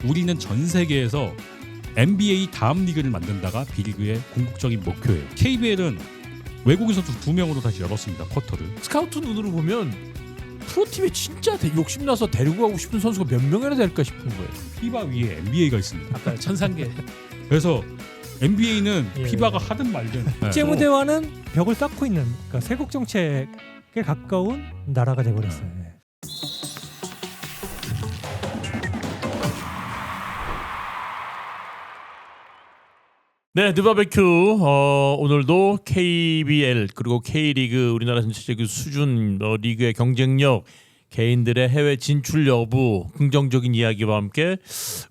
우리는 전 세계에서 NBA 다음 리그를 만든다가 B리그의 궁극적인 목표예요. KBL은 외국인 선수 2명으로 다시 열었습니다. 쿼터를. 스카우트 눈으로 보면 프로팀에 진짜 욕심나서 데리고 가고 싶은 선수가 몇 명이나 될까 싶은 거예요. 피바 위에 NBA가 있습니다. 아까 천상계. 그래서 NBA는 예. 피바가 하든 말든 국제무대와는 벽을 쌓고 있는, 그러니까 세국 정책에 가까운 나라가 돼버렸어요. 예. 네, 느바베큐 오늘도 KBL 그리고 K리그 우리나라 전체적인 수준 리그의 경쟁력, 개인들의 해외 진출 여부, 긍정적인 이야기와 함께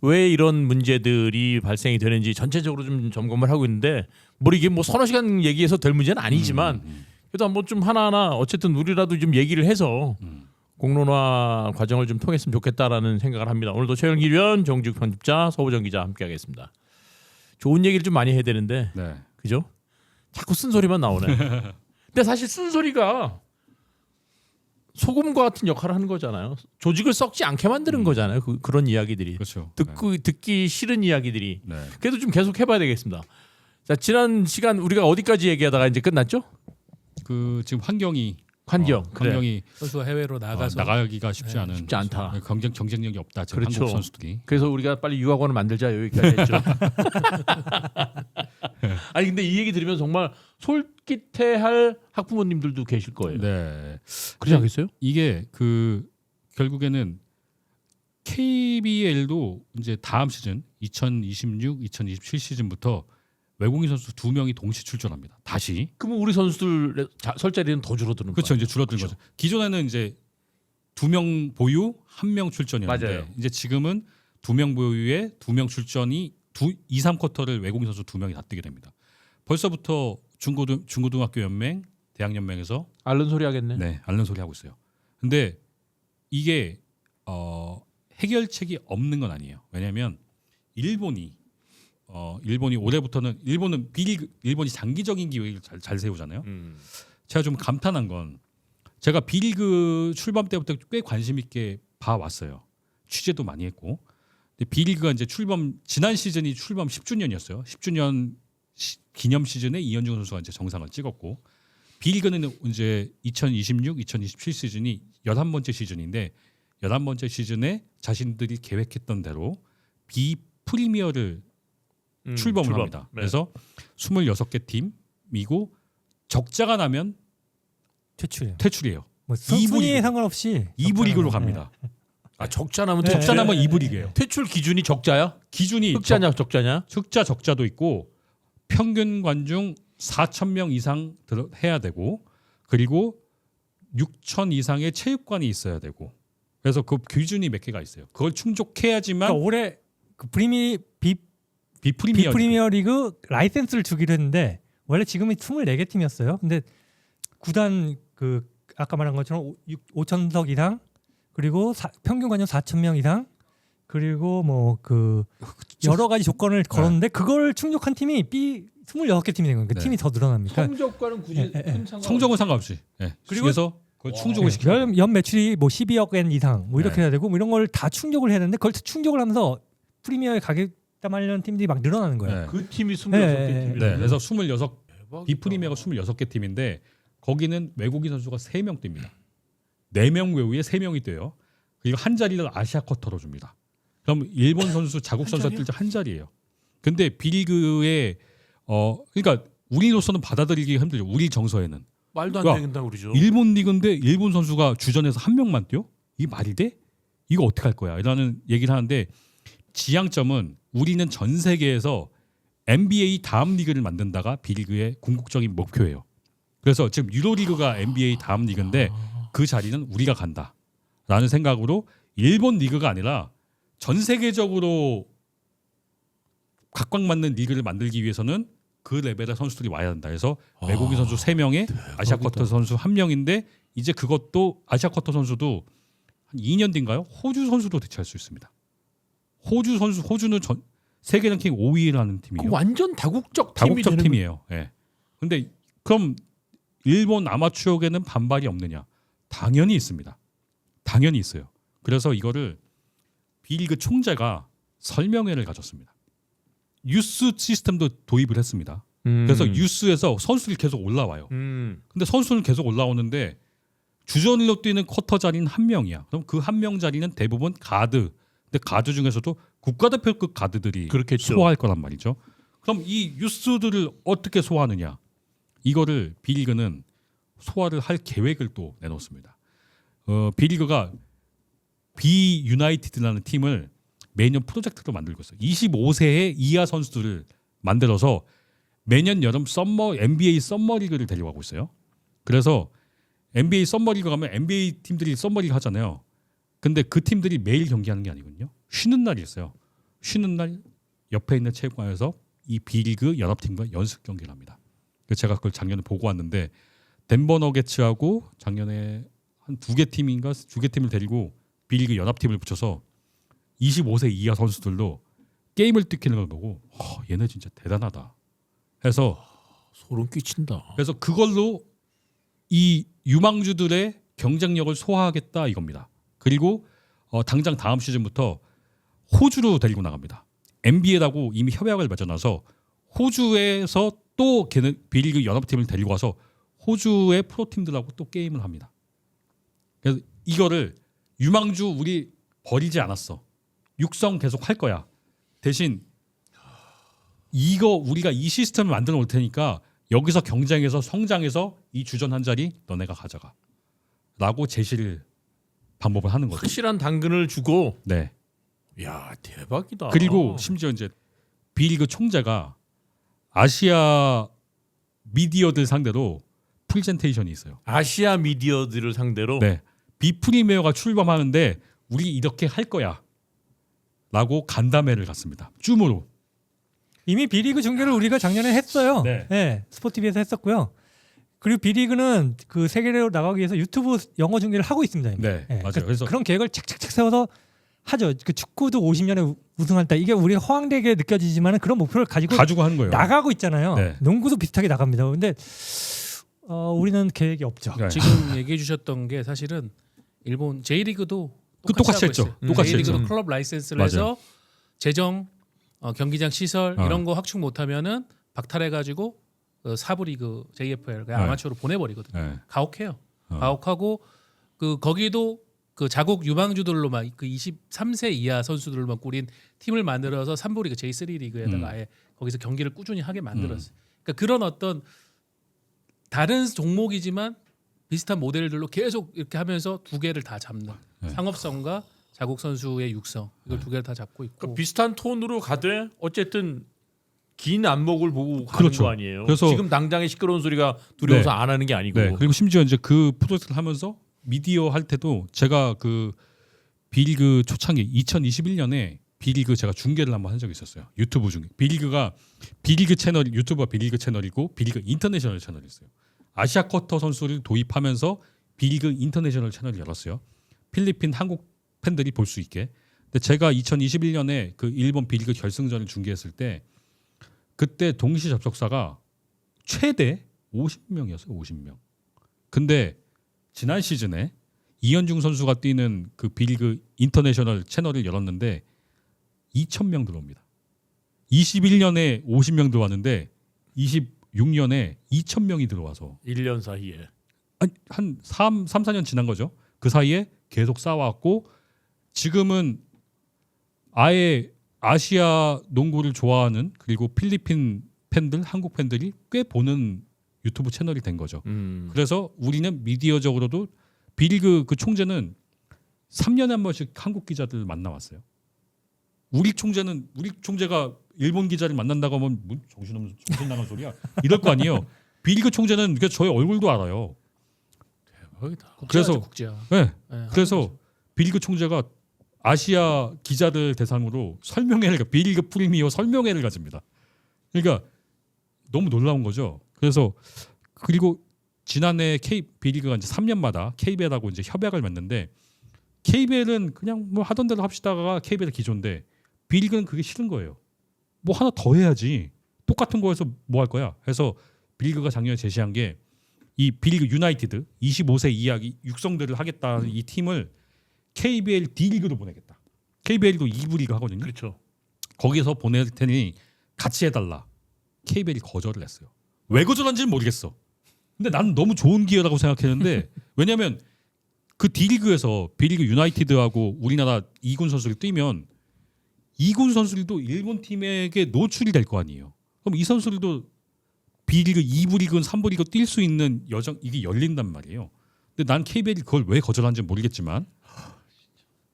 왜 이런 문제들이 발생이 되는지 전체적으로 좀 점검을 하고 있는데 뭐 이게 뭐 서너 시간 얘기해서 될 문제는 아니지만 그래도 한번 좀 하나하나 어쨌든 우리라도 좀 얘기를 해서 공론화 과정을 좀 통했으면 좋겠다라는 생각을 합니다. 오늘도 최영길 위원, 정직 편집자, 서보정 기자 함께하겠습니다. 좋은 얘기를 좀 많이 해야 되는데 네. 그죠? 자꾸 쓴소리만 나오네. 근데 사실 쓴소리가 소금과 같은 역할을 하는 거잖아요. 조직을 썩지 않게 만드는 거잖아요. 그런 이야기들이. 그렇죠. 듣기 싫은 이야기들이. 네. 그래도 좀 계속 해봐야 되겠습니다. 자, 지난 시간 우리가 어디까지 얘기하다가 이제 끝났죠? 그 지금 환경이 그래. 환경이 선수가 해외로 나가서 나가기가 쉽지 않은 쉽지 않다. 경쟁력이 없다. 지금 그렇죠. 한국 선수들이. 그래서 우리가 빨리 유학원을 만들자 여기까지 했죠. 아니 근데 이 얘기 들으면 정말 솔깃해할 학부모님들도 계실 거예요. 네. 그렇지 않겠어요? 이게 결국에는 KBL도 이제 다음 시즌 2026, 2027 시즌부터 외국인 선수 2명이 동시 출전합니다. 다시. 그러면 우리 선수들 설 자리는 더 줄어드는 그렇죠. 거예요. 이제 줄어든 거죠. 기존에는 이제 2명 보유, 1명 출전이었는데 맞아요. 이제 지금은 2명 보유에 2명 출전이 2, 3쿼터를 외국인 선수 2명이 다 뛰게 됩니다. 벌써부터 중고등학교 연맹, 대학 연맹에서 앓는 소리 하겠네. 네, 앓는 소리 하고 있어요. 근데 이게 해결책이 없는 건 아니에요. 왜냐하면 일본이 올해부터는 일본이 장기적인 기획을 잘 세우잖아요. 제가 좀 감탄한 건 제가 B리그 출범 때부터 꽤 관심 있게 봐왔어요. 취재도 많이 했고. 근데 B리그가 이제 지난 시즌이 출범 10주년이었어요. 10주년 기념 시즌에 이현중 선수가 이제 정상을 찍었고 B리그는 이제 2026, 2027 시즌이 11번째 시즌인데 11번째 시즌에 자신들이 계획했던 대로 B 프리미어를 출범을 합니다. 네. 그래서 26개 팀이고 적자가 나면 퇴출이에요. 뭐 이부 순위에 리그. 상관없이 2부 리그로 적잖아요. 갑니다. 적자 나면 네. 적자 나면 2부 리그예요. 퇴출 기준이 적자야? 기준이 흑자냐 적자냐? 흑자 적자도 있고 평균 관중 4,000명 이상 해야 되고 그리고 6,000 이상의 체육관이 있어야 되고 그래서 그 기준이 몇 개가 있어요. 그걸 충족해야지만 그러니까 올해 그 비프리미어 프리미어 리그 라이센스를 주기로 했는데 원래 지금이 24개 팀이었어요. 근데 구단 아까 말한 것처럼 5,000석 이상 그리고 평균 관중 4,000명 이상 그리고 여러 가지 조건을 걸었는데 그걸 충족한 팀이 26개 팀이 된 거예요. 그 네. 팀이 더 늘어납니까? 성적과는 굳이 큰 상관. 성적은 상관없이. 네. 그리고- 그래서 그걸 충족을 시켜요. 연 매출이 12억 엔 이상 이렇게 네. 해야 되고 이런 걸 다 충족을 해야 되는데 그걸 충족을 하면서 프리미어에 가겠다 말려는 팀들이 막 늘어나는 거예요. 네. 그 팀이 26개 네. 팀이. 네. 그래서 26 비프리미어가 26개 팀인데 거기는 외국인 선수가 3명 뜁니다. 4명 외우에 3명이 뛰어요. 그리고 한 자리를 아시아 쿼터로 줍니다. 그럼 일본 선수 자국 선수가 뛸 때 한 자리예요. 근데 B리그에 그러니까 우리로서는 받아들이기 힘들죠. 우리 정서에는. 말도 안 야, 된다 그러죠. 일본 리그인데 일본 선수가 주전에서 한 명만 뛰어? 이게 말이 돼? 이거 어떻게 할 거야? 이라는 얘기를 하는데 지향점은 우리는 전 세계에서 NBA 다음 리그를 만든다가 B리그의 궁극적인 목표예요. 그래서 지금 유로리그가 NBA 다음 리그인데 그 자리는 우리가 간다라는 생각으로 일본 리그가 아니라 전 세계적으로 각광받는 리그를 만들기 위해서는 그 레벨의 선수들이 와야 한다. 해서 외국인 선수 3명에 아시아 쿼터 선수 1명인데 이제 그것도 아시아 쿼터 선수도 한 2년 뒤인가요? 호주 선수도 대체할 수 있습니다. 호주는 세계 랭킹 5위를 하는 그 팀이에요. 완전 다국적 다국적 팀이에요. 예. 근데 그럼 일본 아마추어계는 반발이 없느냐? 당연히 있습니다. 당연히 있어요. 그래서 이거를 B리그 총재가 설명회를 가졌습니다. 유스 시스템도 도입을 했습니다. 그래서 유스에서 선수들이 계속 올라와요. 근데 선수는 계속 올라오는데 주전으로 뛰는 쿼터 자리는 한 명이야. 그럼 그 한 명 자리는 대부분 가드. 근데 가드 중에서도 국가대표급 가드들이 그렇겠죠. 소화할 거란 말이죠. 그럼 이 유스들을 어떻게 소화하느냐? 이거를 B리그는 소화를 할 계획을 또 내놓습니다. B리그가 B 유나이티드라는 팀을 매년 프로젝트로 만들고 있어요. 25세 이하 선수들을 만들어서 매년 여름 NBA 썸머리그를 데려가고 있어요. 그래서 NBA 썸머리그 가면 NBA 팀들이 썸머리그 하잖아요. 근데 그 팀들이 매일 경기하는 게 아니거든요. 쉬는 날이 있어요. 쉬는 날 옆에 있는 체육관에서 이 B리그 연합팀과 연습 경기를 합니다. 그래서 제가 그걸 작년에 보고 왔는데 덴버 너게츠하고 작년에 한 두 개 팀을 데리고 B리그 연합팀을 붙여서 25세 이하 선수들도 게임을 뛰키는 걸 보고 얘네 진짜 대단하다 해서 소름 끼친다. 그래서 그걸로 이 유망주들의 경쟁력을 소화하겠다 이겁니다. 그리고 당장 다음 시즌부터 호주로 데리고 나갑니다. NBA라고 이미 협약을 맺어놔서 호주에서 또 걔는 B리그 연합팀을 데리고 와서 호주의 프로팀들하고 또 게임을 합니다. 그래서 이거를 유망주 우리 버리지 않았어. 육성 계속 할 거야. 대신 이거 우리가 이 시스템을 만들어 올 테니까 여기서 경쟁해서 성장해서 이 주전 한 자리 너네가 가져가. 라고 방법을 하는 거죠. 확실한 당근을 주고. 네. 야 대박이다. 그리고 심지어 이제 B리그 총재가 아시아 미디어들 상대로 프레젠테이션이 있어요. 아시아 미디어들을 상대로. 네. 비프리메어가 출범하는데 우리 이렇게 할 거야. 라고 간담회를 갔습니다. 줌으로. 이미 B리그 중계를 우리가 작년에 했어요. 네. 네, 스포티비에서 했었고요. 그리고 B리그는 그 세계로 나가기 위해서 유튜브 영어 중계를 하고 있습니다. 이미. 네, 맞아요. 그러니까 그래서 그런 계획을 착착착 세워서 하죠. 그 축구도 50년에 우승한다. 이게 우리가 허황되게 느껴지지만 그런 목표를 가지고 하는 거예요. 나가고 있잖아요. 네. 농구도 비슷하게 나갑니다. 근데 우리는 계획이 없죠. 네. 지금 얘기해 주셨던 게 사실은 일본 J리그도 똑같이 했죠. 하고 있어요. 똑같이 J리그도 했죠. 클럽 라이센스를 맞아요. 해서 재정, 경기장 시설 어. 이런 거 확충 못하면은 박탈해가지고 사부 리그 JFL 그냥 네. 아마추어로 보내버리거든요. 네. 가혹해요. 어. 가혹하고 거기도 그 자국 유망주들로만 그 23세 이하 선수들만 꾸린 팀을 만들어서 3부 리그 J3 리그에다가 아예 거기서 경기를 꾸준히 하게 만들었어요. 그러니까 그런 어떤 다른 종목이지만 비슷한 모델들로 계속 이렇게 하면서 두 개를 다 잡는 네. 상업성과 자국 선수의 육성 이걸 두 개를 다 잡고 있고 그러니까 비슷한 톤으로 가되 어쨌든 긴 안목을 보고 가는 그렇죠. 거 아니에요. 그래서- 지금 당장의 시끄러운 소리가 두려워서 네. 안 하는 게 아니고. 네. 그리고 심지어 이제 그 프로젝트를 하면서 미디어 할 때도 제가 그 B리그 초창기 2021년에 B리그 제가 중계를 한번 한 적이 있었어요. 유튜브 중계. B리그가 B리그 채널 유튜브가 B리그 채널이고 B리그 인터내셔널 채널이 있어요. 아시아 쿼터 선수를 도입하면서 B리그 인터내셔널 채널을 열었어요. 필리핀 한국 팬들이 볼 수 있게. 근데 제가 2021년에 그 일본 B리그 결승전을 중계했을 때 그때 동시 접속사가 최대 50명이었어요. 50명. 근데 지난 시즌에 이현중 선수가 뛰는 그 B리그 인터내셔널 채널을 열었는데 2,000명 들어옵니다. 21년에 50명 들어왔는데 26년에 2,000명이 들어와서 1년 사이에. 아니, 한 3, 4년 지난 거죠. 그 사이에 계속 쌓아왔고 지금은 아예 아시아 농구를 좋아하는 그리고 필리핀 팬들, 한국 팬들이 꽤 보는 유튜브 채널이 된 거죠. 그래서 우리는 미디어적으로도 B리그 그 총재는 3년에 한 번씩 한국 기자들 만나왔어요. 우리 총재가 일본 기자를 만난다고 하면 뭐 정신 나간 소리야. 이럴 거 아니에요. B리그 총재는 그러니까 저희 얼굴도 알아요. 대박이다. 그래서- 국제야. 네. 네, 그래서 B리그 총재가 아시아 기자들 대상으로 B리그 프리미어 설명회를 가집니다. 그러니까 너무 놀라운 거죠. 그래서 그리고 지난해 B리그가 이제 3년마다 KBL하고 이제 협약을 맺는데 KBL은 그냥 뭐 하던 대로 합시다가 KBL 기존인데 B리그는 그게 싫은 거예요. 뭐 하나 더 해야지. 똑같은 거에서 뭐 할 거야. 해서 B리그가 작년에 제시한 게 이 B리그 유나이티드 25세 이하 육성들을 하겠다 이 팀을 KBL D리그로 보내겠다. KBL도 2부 리그 하거든요. 그렇죠. 거기서 보낼 테니 같이 해달라. KBL이 거절을 했어요. 왜 거절한지는 모르겠어. 근데 나는 너무 좋은 기회라고 생각했는데 왜냐하면 그 D리그에서 B리그 유나이티드하고 우리나라 2군 선수를 뛰면 2군 선수들도 일본 팀에게 노출이 될 거 아니에요. 그럼 이 선수들도 B리그, 2부 리그는 3부 리그 뛸 수 있는 여정 이게 열린단 말이에요. 근데 난 KBL이 그걸 왜 거절한지 모르겠지만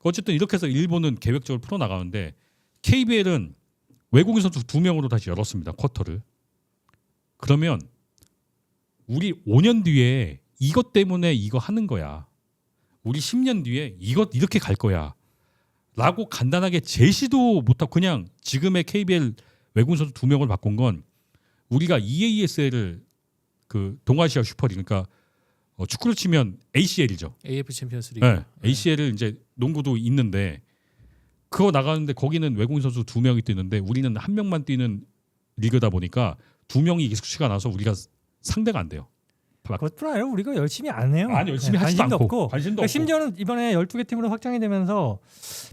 어쨌든 이렇게 해서 일본은 계획적으로 풀어 나가는데 KBL은 외국인 선수 2명으로 다시 열었습니다. 쿼터를. 그러면 우리 5년 뒤에 이것 때문에 이거 하는 거야. 우리 10년 뒤에 이것 이렇게 갈 거야. 라고 간단하게 제시도 못하고 그냥 지금의 KBL 외국인 선수 2명을 바꾼 건 우리가 EASL을 그 동아시아 슈퍼리그 그러니까 축구를 치면 ACL이죠. AF 챔피언스 리그. 네, ACL을 이제 농구도 있는데 그거 나가는데 거기는 외국인 선수 2명이 뛰는데 우리는 1명만 뛰는 리그다 보니까 2명이 익숙치가 않아서 우리가 상대가 안 돼요. 그것뿐 아니라 우리가 열심히 안 해요. 아니 열심히 하지도 관심도 않고 없고. 관심도 그러니까 없고 심지어는 이번에 12개 팀으로 확장이 되면서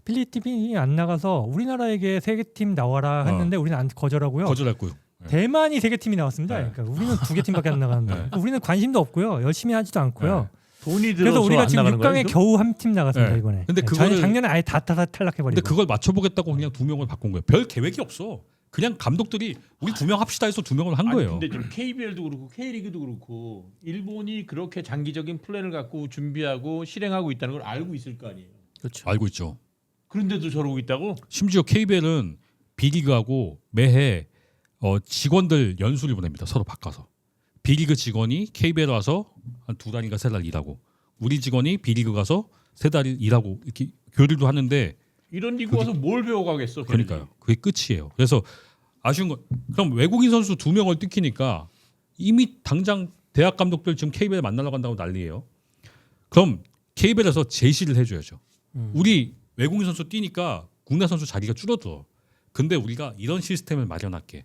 필리핀이 안 나가서 우리나라에게 3개 팀 나와라 했는데 우리는 안 거절하고요. 거절했고요. 네. 대만이 3개 팀이 나왔습니다. 네. 그러니까 우리는 2개 팀밖에 안 나가는데 네. 우리는 관심도 없고요. 열심히 하지도 않고요. 돈이 들어서 그래서 우리가 안 지금 나가는 6강에 거예요, 겨우 한 팀 나갔습니다. 네. 이번에. 근데 그거를- 작년에 아예 다 탈락해버리고. 근데 그걸 맞춰보겠다고 그냥 2명을 바꾼 거예요. 별 계획이 없어. 그냥 감독들이 우리 2명 합시다 해서 2명을 한 거예요. 근데 지금 KBL도 그렇고 K리그도 그렇고 일본이 그렇게 장기적인 플랜을 갖고 준비하고 실행하고 있다는 걸 알고 있을 거 아니에요. 그렇죠. 알고 있죠. 그런데도 저러고 있다고? 심지어 KBL은 B리그하고 매해 직원들 연수를 보냅니다. 서로 바꿔서. B리그 직원이 KBL 와서 한 2달인가 3달 일하고 우리 직원이 B리그 가서 3달 일하고 이렇게 교류도 하는데 이런 리그 와서 뭘 배워가겠어? 그러니까요. 그게 끝이에요. 그래서 아쉬운 건 그럼 외국인 선수 2명을 뛰키니까 이미 당장 대학 감독들 지금 KBL 만나러 간다고 난리예요. 그럼 KBL에서 제시를 해줘야죠. 우리 외국인 선수 뛰니까 국내 선수 자리가 줄어들어. 근데 우리가 이런 시스템을 마련할게.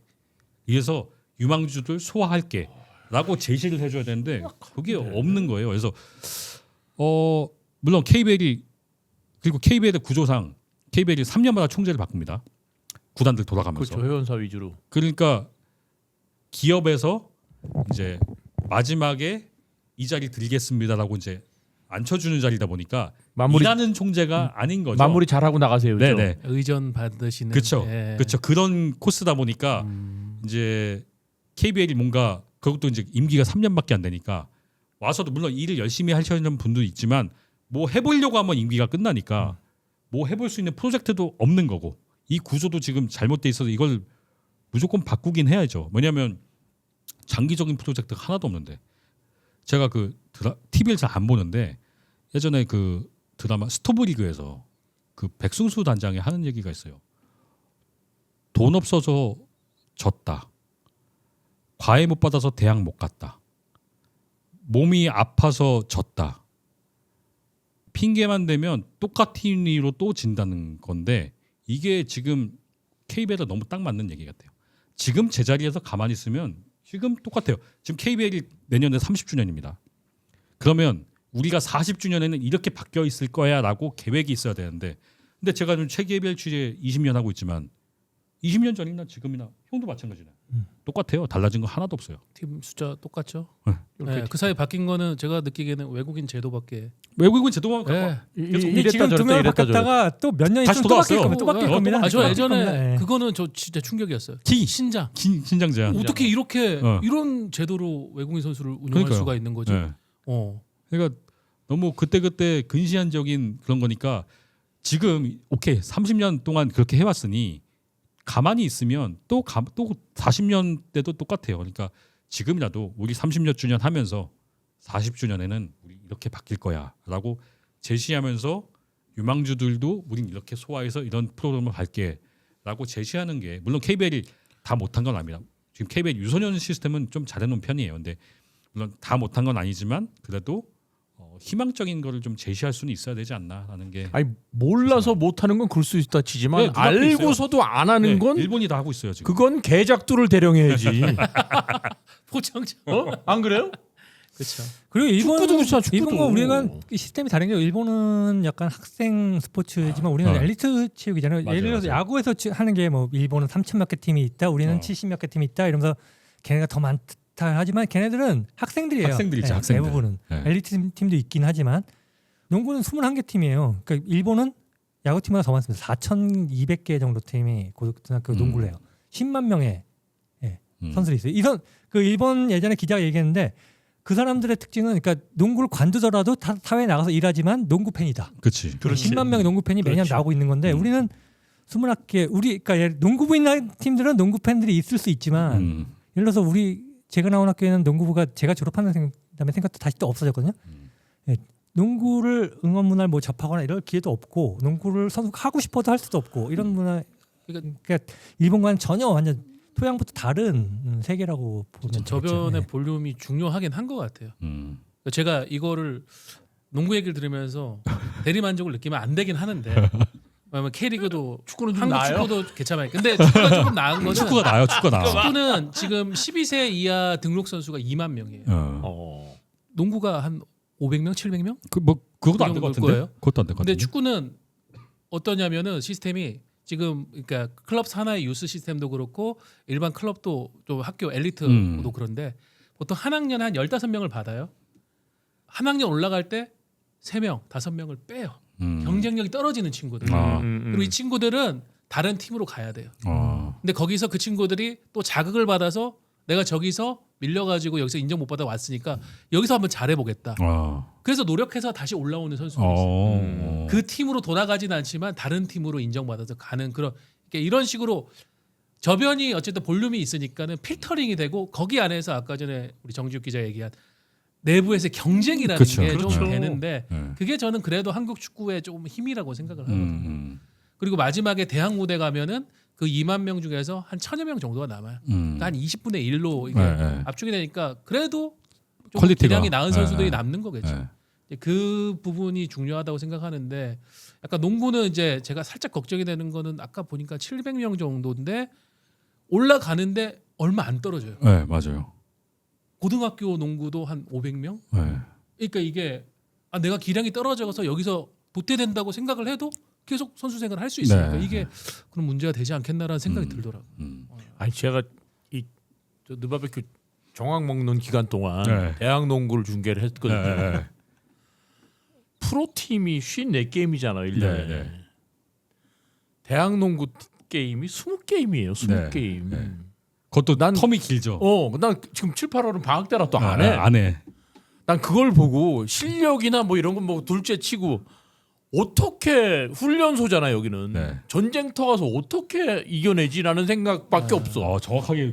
그래서 유망주들 소화할게. 라고 제시를 해줘야 되는데 그게 없는 거예요. 그래서 물론 KBL이 그리고 KBL의 구조상 KBL이 3년마다 총재를 바꿉니다. 구단들 돌아가면서. 그렇죠. 회원사 위주로. 그러니까 기업에서 이제 마지막에 이 자리 드리겠습니다라고 이제 앉혀주는 자리다 보니까 마무리 일하는 총재가 아닌 거죠. 마무리 잘하고 나가세요. 그렇죠? 네네. 의전 받으시는. 그렇죠. 예. 그렇죠. 그런 코스다 보니까 이제 KBL이 뭔가 그것도 이제 임기가 3년밖에 안 되니까 와서도 물론 일을 열심히 하시는 분도 있지만 뭐 해보려고 하면 임기가 끝나니까 뭐 해볼 수 있는 프로젝트도 없는 거고 이 구조도 지금 잘못돼 있어서 이걸 무조건 바꾸긴 해야죠. 뭐냐면 장기적인 프로젝트가 하나도 없는데 제가 그 TV를 잘 안 보는데 예전에 그 드라마 스토브리그에서 그 백승수 단장이 하는 얘기가 있어요. 돈 없어서 졌다. 과외 못 받아서 대학 못 갔다. 몸이 아파서 졌다. 핑계만 대면 똑같은 이유로 또 진다는 건데 이게 지금 KBL에 너무 딱 맞는 얘기 같아요. 지금 제자리에서 가만히 있으면 지금 똑같아요. 지금 KBL이 내년에 30주년입니다. 그러면 우리가 40주년에는 이렇게 바뀌어 있을 거야라고 계획이 있어야 되는데 근데 제가 좀 KBL 취재 20년 하고 있지만 20년 전이나 지금이나 형도 마찬가지네. 똑같아요. 달라진 거 하나도 없어요. 팀 숫자 똑같죠. 네. 네, 그 사이 바뀐 거는 제가 느끼기에는 외국인 제도밖에. 외국인 제도만 네. 계속 근데 지금 2명 바꿨다가 또 몇 년 다시 있으면 또 바뀔 돌아왔어요. 겁니다. 또 바뀔 겁니다. 아, 저 또 바뀔 예전에 겁니다. 예. 그거는 저 진짜 충격이었어요. 키. 신장. 신장 제한. 어떻게 이렇게 어. 이런 제도로 외국인 선수를 운영할 그러니까요. 수가 있는 거죠? 네. 어. 그러니까 너무 그때 근시안적인 그런 거니까 지금 오케이 30년 동안 그렇게 해왔으니 가만히 있으면 또 40년 때도 똑같아요. 그러니까 지금이라도 우리 30년 주년 하면서 40주년에는 우리 이렇게 바뀔 거야라고 제시하면서 유망주들도 우린 이렇게 소화해서 이런 프로그램을 갈게라고 제시하는 게 물론 KBL이 다 못한 건 아닙니다. 지금 KBL 유소년 시스템은 좀 잘해놓은 편이에요. 근데 물론 다 못한 건 아니지만 그래도 희망적인 거를 좀 제시할 수는 있어야 되지 않나라는 게. 아니 몰라서 못하는 건 그럴 수 있다 치지만 네, 그것도 알고서도 안 하는 네, 건 일본이 다 하고 있어요 지금. 그건 개작두를 대령해야지. 포장자. 안 그래요? 그렇죠. 그리고 축구도 그렇잖아, 축구도. 일본과 우리가 시스템이 다른 게 일본은 약간 학생 스포츠지만 우리는 엘리트 체육이잖아요. 맞아요, 예를 들어서 맞아요. 야구에서 하는 게 뭐 일본은 3천 몇 개 팀이 있다, 우리는 70 몇 개 팀이 있다 이러면서 걔네가 더 많다 하지만 걔네들은 학생들이에요. 학생들이죠, 네, 학생들. 대부분은 네. 엘리트 팀도 있긴 하지만 농구는 21개 팀이에요. 그러니까 일본은 야구 팀보다 더 많습니다. 4,200개 정도 팀이 고등학교 농구를 해요. 10만 명의 선수들이 있어요. 이선 그 일본 예전에 기자가 얘기했는데 그 사람들의 특징은 그러니까 농구를 관두더라도 다 사회에 나가서 일하지만 농구 팬이다. 그렇지. 그렇지. 10만 명의 농구 팬이 매년 그렇지. 나오고 있는 건데 우리는 21개 그러니까 농구부 있는 팀들은 농구 팬들이 있을 수 있지만 예를 들어서 제가 나온 학교에는 농구부가 제가 졸업하는 다음에 생각도 다시 또 없어졌거든요. 예, 농구를 응원 문화를 뭐 접하거나 이럴 기회도 없고 농구를 선수가 하고 싶어도 할 수도 없고 이런 문화 그러니까 일본과는 전혀 완전 토양부터 다른 세계라고 보면 저변의 되겠죠. 볼륨이 중요하긴 한 것 같아요. 그러니까 제가 이거를 농구 얘기를 들으면서 대리만족을 느끼면 안 되긴 하는데 왜냐면 K리그도 축구는 좀 한국 나아요? 축구도 괜찮아요. 근데 축구가 조금 나은 거는 축구가 나요. 축구가 나. 축구는 지금 12세 이하 등록 선수가 2만 명이에요. 농구가 한 500명, 700명? 그뭐 그것도 안 될 것 그 같은데. 거예요? 그것도 안 될 것 같은데. 근데 축구는 어떠냐면은 시스템이 지금 그러니까 클럽 산하의 유스 시스템도 그렇고 일반 클럽도 또 학교 엘리트도 그런데 보통 한 학년에 한 15명을 받아요. 한 학년 올라갈 때 3명, 5명을 빼요. 경쟁력이 떨어지는 친구들. 그리고 이 친구들은 다른 팀으로 가야 돼요. 근데 거기서 그 친구들이 또 자극을 받아서 내가 저기서 밀려가지고 여기서 인정 못 받아 왔으니까 여기서 한번 잘해보겠다. 그래서 노력해서 다시 올라오는 선수들이 있어요. 그 팀으로 돌아가진 않지만 다른 팀으로 인정받아서 가는 그런 그러니까 이런 식으로 저변이 어쨌든 볼륨이 있으니까는 필터링이 되고 거기 안에서 아까 전에 우리 정지욱 기자 얘기한 내부에서의 경쟁이라는 그쵸. 게 좀 그렇죠. 되는데 그게 저는 그래도 한국 축구의 좀 힘이라고 생각을 하거든요. 그리고 마지막에 대학 무대 가면은 그 2만 명 중에서 한 1,000여 명 정도가 남아요. 그러니까 한 20분의 1로 이게 압축이 되니까 그래도 좀 퀄리티가. 기량이 나은 선수들이 네. 남는 거겠죠. 그 부분이 중요하다고 생각하는데 약간 농구는 이제 제가 살짝 걱정이 되는 거는 아까 보니까 700명 정도인데 올라가는데 얼마 안 떨어져요. 네, 맞아요. 고등학교 농구도 한 500명? 네. 그러니까 이게 내가 기량이 떨어져서 여기서 도태된다고 생각을 해도 계속 선수 생활을 할 수 있으니까 네. 이게 그런 문제가 되지 않겠나라는 생각이 들더라고요. 아니 제가 저 느바베큐 정황 먹는 기간 동안 네. 대학 농구를 중계를 했거든요. 네. 프로팀이 54게임이잖아요. 1년에. 네. 대학 농구 게임이 20게임이에요. 20게임. 네. 그것도 난- 텀이 길죠. 난 지금 7, 8월은 방학 때라 또 안 해. 안 해. 난 그걸 보고 실력이나 뭐 이런 건 뭐 둘째 치고 어떻게 훈련소잖아 여기는. 네. 전쟁터 가서 어떻게 이겨내지라는 생각밖에 없어. 정확하게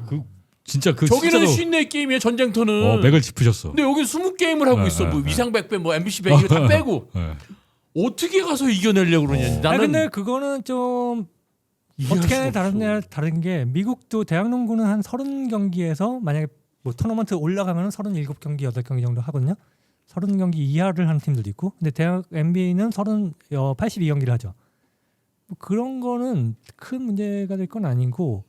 진짜 저기는 진짜로 54게임이야 전쟁터는. 맥을 짚으셨어. 근데 여기 20게임을 하고 네, 있어. 뭐 네, 위상백배 뭐 MBC 100 이거 다 빼고 네. 어떻게 가서 이겨내려고 그러냐. 아니, 나는 근데 그거는 좀 이해할 어떻게 수가 없어. 다른 게 미국도 대학 농구는 한 30경기에서 만약에 뭐 토너먼트 올라가면 37경기, 8경기 정도 하거든요. 30경기 이하를 하는 팀들도 있고. 근데 대학 NBA는 82경기를 하죠. 뭐 그런 거는 큰 문제가 될 건 아니고.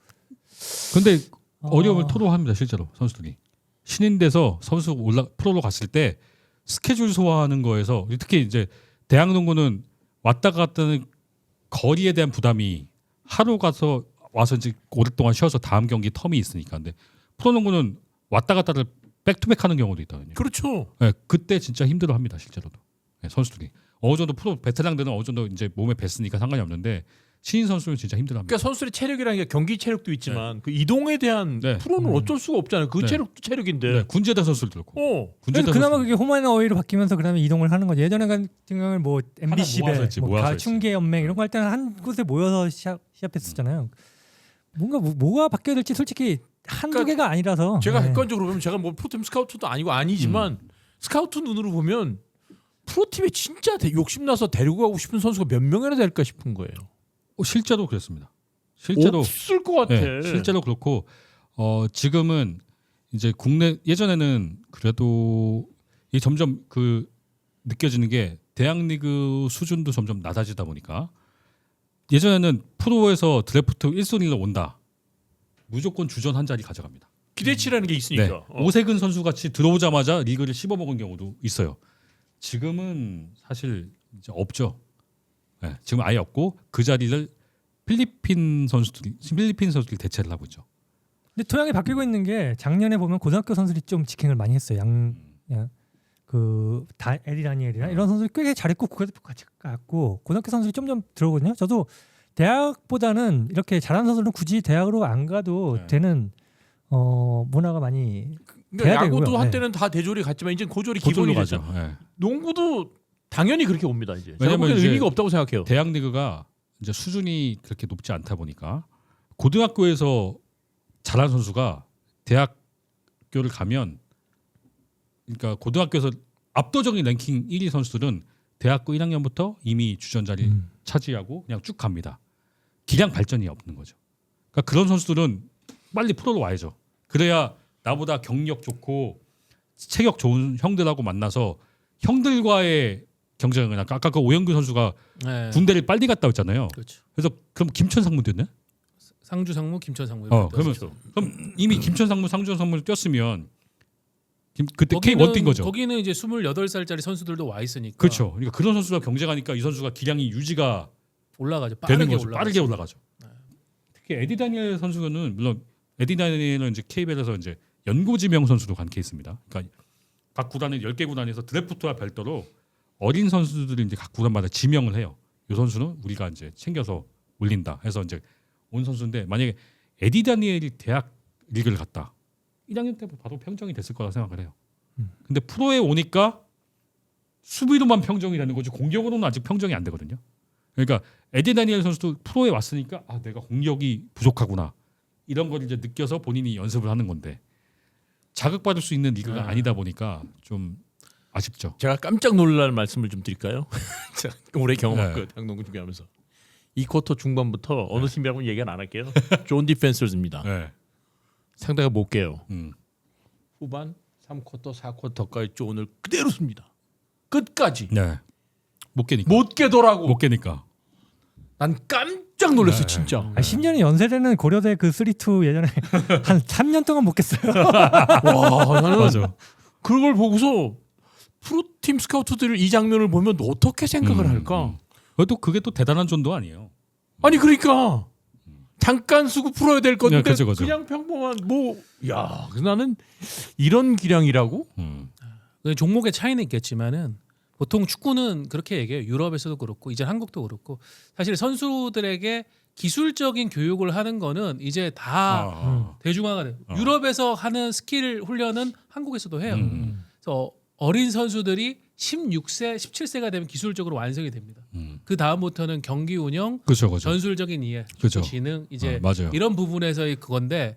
근데 어려움을 토로합니다 실제로 선수들이 신인 돼서 선수 프로로 갔을 때 스케줄 소화하는 거에서 특히 이제 대학 농구는 왔다 갔다 하는 거리에 대한 부담이 하루 가서 와서 이제 오랫동안 쉬어서 다음 경기 텀이 있으니까 근데 프로농구는 왔다 갔다를 백투백하는 경우도 있거든요. 그렇죠. 네, 그때 진짜 힘들어합니다 실제로도 네, 선수들이 어느 정도 프로 베테랑들은 어느 정도 이제 몸에 뱄으니까 상관이 없는데 신인 선수는 진짜 힘들어합니다. 그러니까 선수의 체력이라는 게 경기 체력도 있지만 그 이동에 대한 네. 프로는 어쩔 수가 없잖아요. 그 네. 체력도 체력인데. 네, 군제대 선수들도 그렇고 그래서 그나마 그게 홈앤 어웨이로 바뀌면서 그다음에 이동을 하는 거죠. 예전에 같은 경우는 뭐 MBC 모아서 배, 했지, 뭐 모아서 가충계 연맹 이런 거 할 때는 한 곳에 모여서 시합했었잖아요. 뭔가 뭐가 바뀌어야 될지 솔직히 한두 그러니까 개가 아니라서. 제가 네. 객관적으로 보면 제가 뭐 프로팀 스카우트도 아니고 아니지만 스카우트 눈으로 보면 프로팀에 진짜 욕심나서 데리고 가고 싶은 선수가 몇 명이나 될까 싶은 거예요. 실제로 그랬습니다. 실제로 없을 것 같아. 네, 실제로 그렇고 지금은 이제 국내 예전에는 그래도 이게 점점 그 느껴지는 게 대학 리그 수준도 점점 낮아지다 보니까 예전에는 프로에서 드래프트 1순위로 온다. 무조건 주전 한 자리 가져갑니다. 기대치라는 게 있으니까. 네. 오세근 선수 같이 들어오자마자 리그를 씹어먹은 경우도 있어요. 지금은 사실 이제 없죠. 네, 지금 아예 없고 그 자리를 필리핀 선수들이 대체를 하고 있죠. 근데 토양이 바뀌고 있는 게 작년에 보면 고등학교 선수들이 좀 직행을 많이 했어요. 에디 다니엘이나 이런 선수들이 꽤 잘했고 국가대표 같이 갔고 고등학교 선수들이 좀 들어오거든요. 저도 대학보다는 이렇게 잘하는 선수는 굳이 대학으로 안 가도 네. 되는 문화가 많이 그러니까 돼야 야구도 되고요. 한때는 다 대졸이 갔지만 이제 고졸이 고졸로 기본이 가죠. 됐죠. 네. 농구도 당연히 그렇게 옵니다. 이제. 왜냐면 왜냐면 이제 의미가 없다고 생각해요. 대학 리그가 이제 수준이 그렇게 높지 않다 보니까 고등학교에서 잘하는 선수가 대학교를 가면 그러니까 고등학교에서 압도적인 랭킹 1위 선수들은 대학교 1학년부터 이미 주전 자리 차지하고 그냥 쭉 갑니다. 기량 발전이 없는 거죠. 그러니까 그런 선수들은 빨리 프로로 와야죠. 그래야 나보다 경력 좋고 체격 좋은 형들하고 만나서 형들과의 경쟁을 아까 그 오영규 선수가 네. 군대를 빨리 갔다 왔잖아요. 그렇죠. 그래서 그럼 김천상무 됐네? 상주 상무, 김천 상무. 그러면 그럼 이미 김천상무, 상주상무를 뛰었으면 그때 K1 뛴 거죠. 거기는 이제 28살짜리 선수들도 와 있으니까. 그렇죠. 그러니까 그런 선수가 경쟁하니까 이 선수가 기량이 유지가 올라가죠. 되는 빠르게 거죠. 빠르게 올라가죠. 네. 특히 에디 다니엘 선수는 물론 에디 다니엘은 이제 KBL에서 이제 연고지명 선수로 간 케이스입니다. 그러니까 각 구단은 10개 구단에서 드래프트와 별도로 어린 선수들을 이제 각 구단마다 지명을 해요. 이 선수는 우리가 이제 챙겨서 올린다 해서 이제 온 선수인데 만약에 에디 다니엘이 대학 리그를 갔다 1학년 때부터 바로 평정이 됐을 거라 생각을 해요. 근데 프로에 오니까 수비로만 평정이 되는 거지 공격으로는 아직 평정이 안 되거든요. 그러니까 에디 다니엘 선수도 프로에 왔으니까 아 내가 공격이 부족하구나 이런 걸 이제 느껴서 본인이 연습을 하는 건데 자극받을 수 있는 리그가 아니다 보니까 좀 아쉽죠. 제가 깜짝 놀랄 말씀을 좀 드릴까요? 제가 오래 경험한 네. 거예요. 당농구 준비하면서. 이 쿼터 중반부터 어느 팀이라고는 얘기는 안 할게요. 존 디펜서즈입니다. 네. 상대가 못 깨요. 음. 후반 3쿼터, 4쿼터까지 존을 그대로 씁니다. 끝까지. 네. 못 깨니까. 못 깨더라고. 못 깨니까. 난 깜짝 놀랐어 네. 진짜. 10년이 연세대는 고려대 그 3-2 예전에 한 3년 동안 못 깼어요. 와 나는 맞아. 그걸 보고서 프로팀 스카우트들 이 장면을 보면 어떻게 생각을 할까? 그것도 그게 또 대단한 존도 아니에요. 아니 그러니까 잠깐 쓰고 풀어야 될 건데 네, 그죠, 그죠. 그냥 평범한 야 그래서 나는 이런 기량이라고? 그 종목의 차이는 있겠지만은 보통 축구는 그렇게 얘기해요. 유럽에서도 그렇고 이제 한국도 그렇고 사실 선수들에게 기술적인 교육을 하는 거는 이제 다 대중화가 돼요. 유럽에서 하는 스킬 훈련은 한국에서도 해요. 그래서 어린 선수들이 16세, 17세가 되면 기술적으로 완성이 됩니다. 그 다음부터는 경기 운영, 그렇죠, 그렇죠. 전술적인 이해, 그죠. 지능 이제 맞아요. 이런 부분에서의 그건데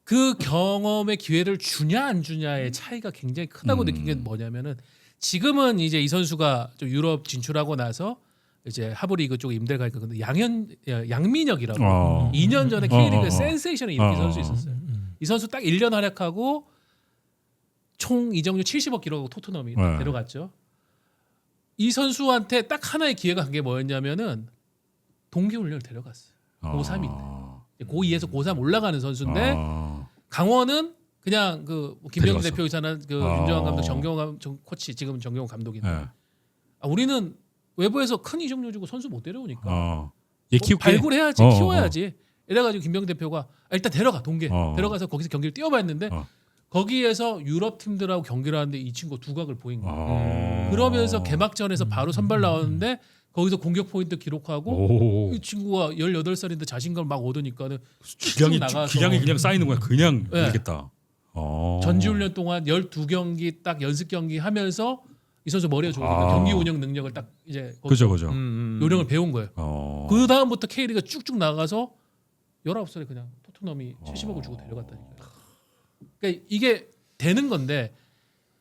그 경험의 기회를 주냐 안 주냐의 차이가 굉장히 크다고 느낀 게 뭐냐면은 지금은 이제 이 선수가 좀 유럽 진출하고 나서 이제 하브리그 쪽에 임대를 가니까 근데 양민혁이라고 2년 전에 K리그 센세이션을 일으킨 선수 있었어요. 이 선수 딱 1년 활약하고 총 이적료 70억 기록하고 토트넘이 딱 데려갔죠. 이 선수한테 딱 하나의 기회가 간 게 뭐였냐면은 동계훈련을 데려갔어요. 고3인데 고2에서 고3 올라가는 선수인데 강원은 그냥 그 김병기 데려갔어. 대표 이사는 그 윤정환 감독, 정경호 코치 지금 정경호 감독인데 우리는 외부에서 큰 이적료 주고 선수 못 데려오니까 얘 키울게. 발굴해야지 키워야지 이래가지고 김병기 대표가 일단 데려가 동계 데려가서 거기서 경기를 뛰어봤는데 거기에서 유럽 팀들하고 경기를 하는데 이 친구 두각을 보인 거예요. 그러면서 개막전에서 바로 선발 나왔는데 거기서 공격 포인트 기록하고 이 친구가 18살인데 자신감 막 얻으니까는 기량이 그냥 쌓이는 거야. 그냥 네. 모르겠다. 전지훈련 동안 12경기 딱 연습 경기 하면서 이 선수 머리가 좋으니까 경기 운영 능력을 딱 이제 그죠, 그죠. 요령을 배운 거예요. 그 다음부터 K리가 쭉쭉 나가서 19살에 그냥 토트넘이 70억을 주고 데려갔다니까요. 그러니까 이게 되는 건데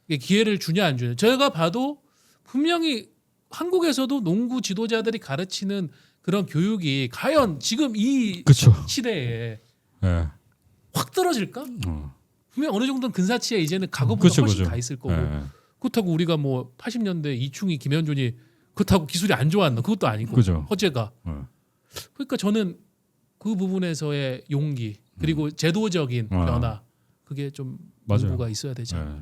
이게 기회를 주냐 안 주냐. 제가 봐도 분명히 한국에서도 농구 지도자들이 가르치는 그런 교육이 과연 지금 이 그쵸. 시대에 네. 확 떨어질까? 분명 어느 정도는 근사치에 이제는 각오보다 그쵸, 훨씬 그쵸. 가 있을 거고 네. 그렇다고 우리가 뭐 80년대 이충희 김현준이 그렇다고 기술이 안 좋았나 그것도 아니고 그죠. 허재가 그러니까 저는 그 부분에서의 용기 그리고 제도적인 변화 그게 좀 맞아요. 문구가 있어야 되죠. 네.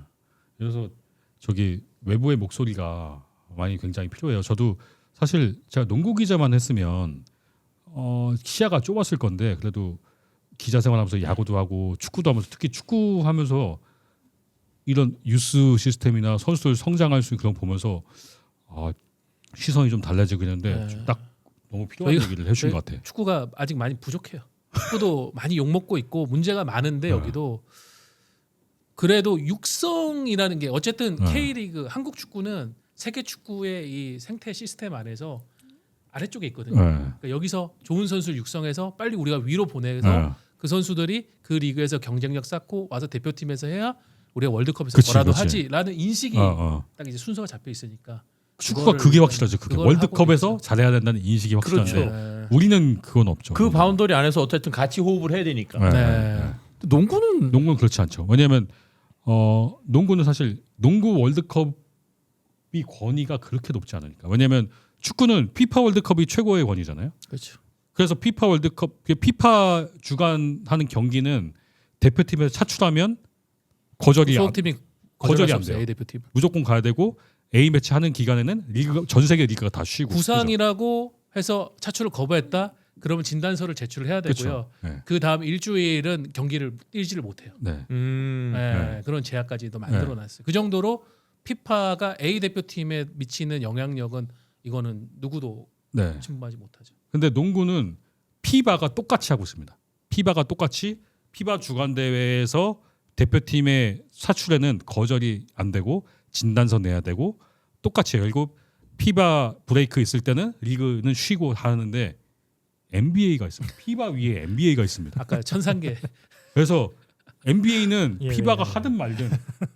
그래서 저기 외부의 목소리가 많이 굉장히 필요해요. 저도 사실 제가 농구 기자만 했으면 시야가 좁았을 건데 그래도 기자 생활하면서 야구도 하고 축구도 하면서 특히 축구하면서 이런 유스 시스템이나 선수들 성장할 수 있는 그런 거 보면서 시선이 좀 달라지고 있는데 네. 딱 너무 필요한 저희가- 얘기를 해준 저희- 것 같아. 축구가 아직 많이 부족해요. 축구도 많이 욕 먹고 있고 문제가 많은데 네. 여기도 그래도 육성이라는 게 어쨌든 네. K리그 한국 축구는 세계 축구의 이 생태 시스템 안에서 아래쪽에 있거든요. 네. 그러니까 여기서 좋은 선수를 육성해서 빨리 우리가 위로 보내서 네. 그 선수들이 그 리그에서 경쟁력 쌓고 와서 대표팀에서 해야 우리가 월드컵에서 그치, 뭐라도 그치. 하지라는 인식이 딱 이제 순서가 잡혀 있으니까 축구가 그거를 그게 확실하죠. 그게 그걸 하고 월드컵에서 있죠. 잘해야 된다는 인식이 확실한데 그렇죠. 네. 우리는 그건 없죠. 그 바운더리 안에서 어쨌든 같이 호흡을 해야 되니까. 네. 네. 농구는 농구는 그렇지 않죠. 왜냐하면 농구는 사실 농구 월드컵이 권위가 그렇게 높지 않으니까. 왜냐하면 축구는 피파 월드컵이 최고의 권위잖아요. 그렇죠. 그래서 피파 월드컵, 피파 주관하는 경기는 대표팀에서 차출하면 거절이 소속팀이 거절이 안 없어요. 돼요. A 대표팀. 무조건 가야 되고 A 매치 하는 기간에는 리그 전 세계 리그가 다 쉬고. 부상이라고 해서 차출을 거부했다. 그러면 진단서를 제출을 해야 되고요. 그렇죠. 네. 그 다음 일주일은 경기를 뛰지를 못해요. 네. 네, 그런 제약까지도 만들어놨어요. 그 정도로 피파가 A 대표팀에 미치는 영향력은 이거는 누구도 네. 침범하지 못하죠. 근데 농구는 피바가 똑같이 하고 있습니다. 피바가 똑같이 피바 주간 대회에서 대표팀의 사출에는 거절이 안 되고 진단서 내야 되고 똑같이 해요. 그리고 피바 브레이크 있을 때는 리그는 쉬고 하는데 NBA가 있습니다. 피바 위에 NBA가 있습니다. 아까 천상계 그래서 NBA는 예, 피바가 예. 하든 말든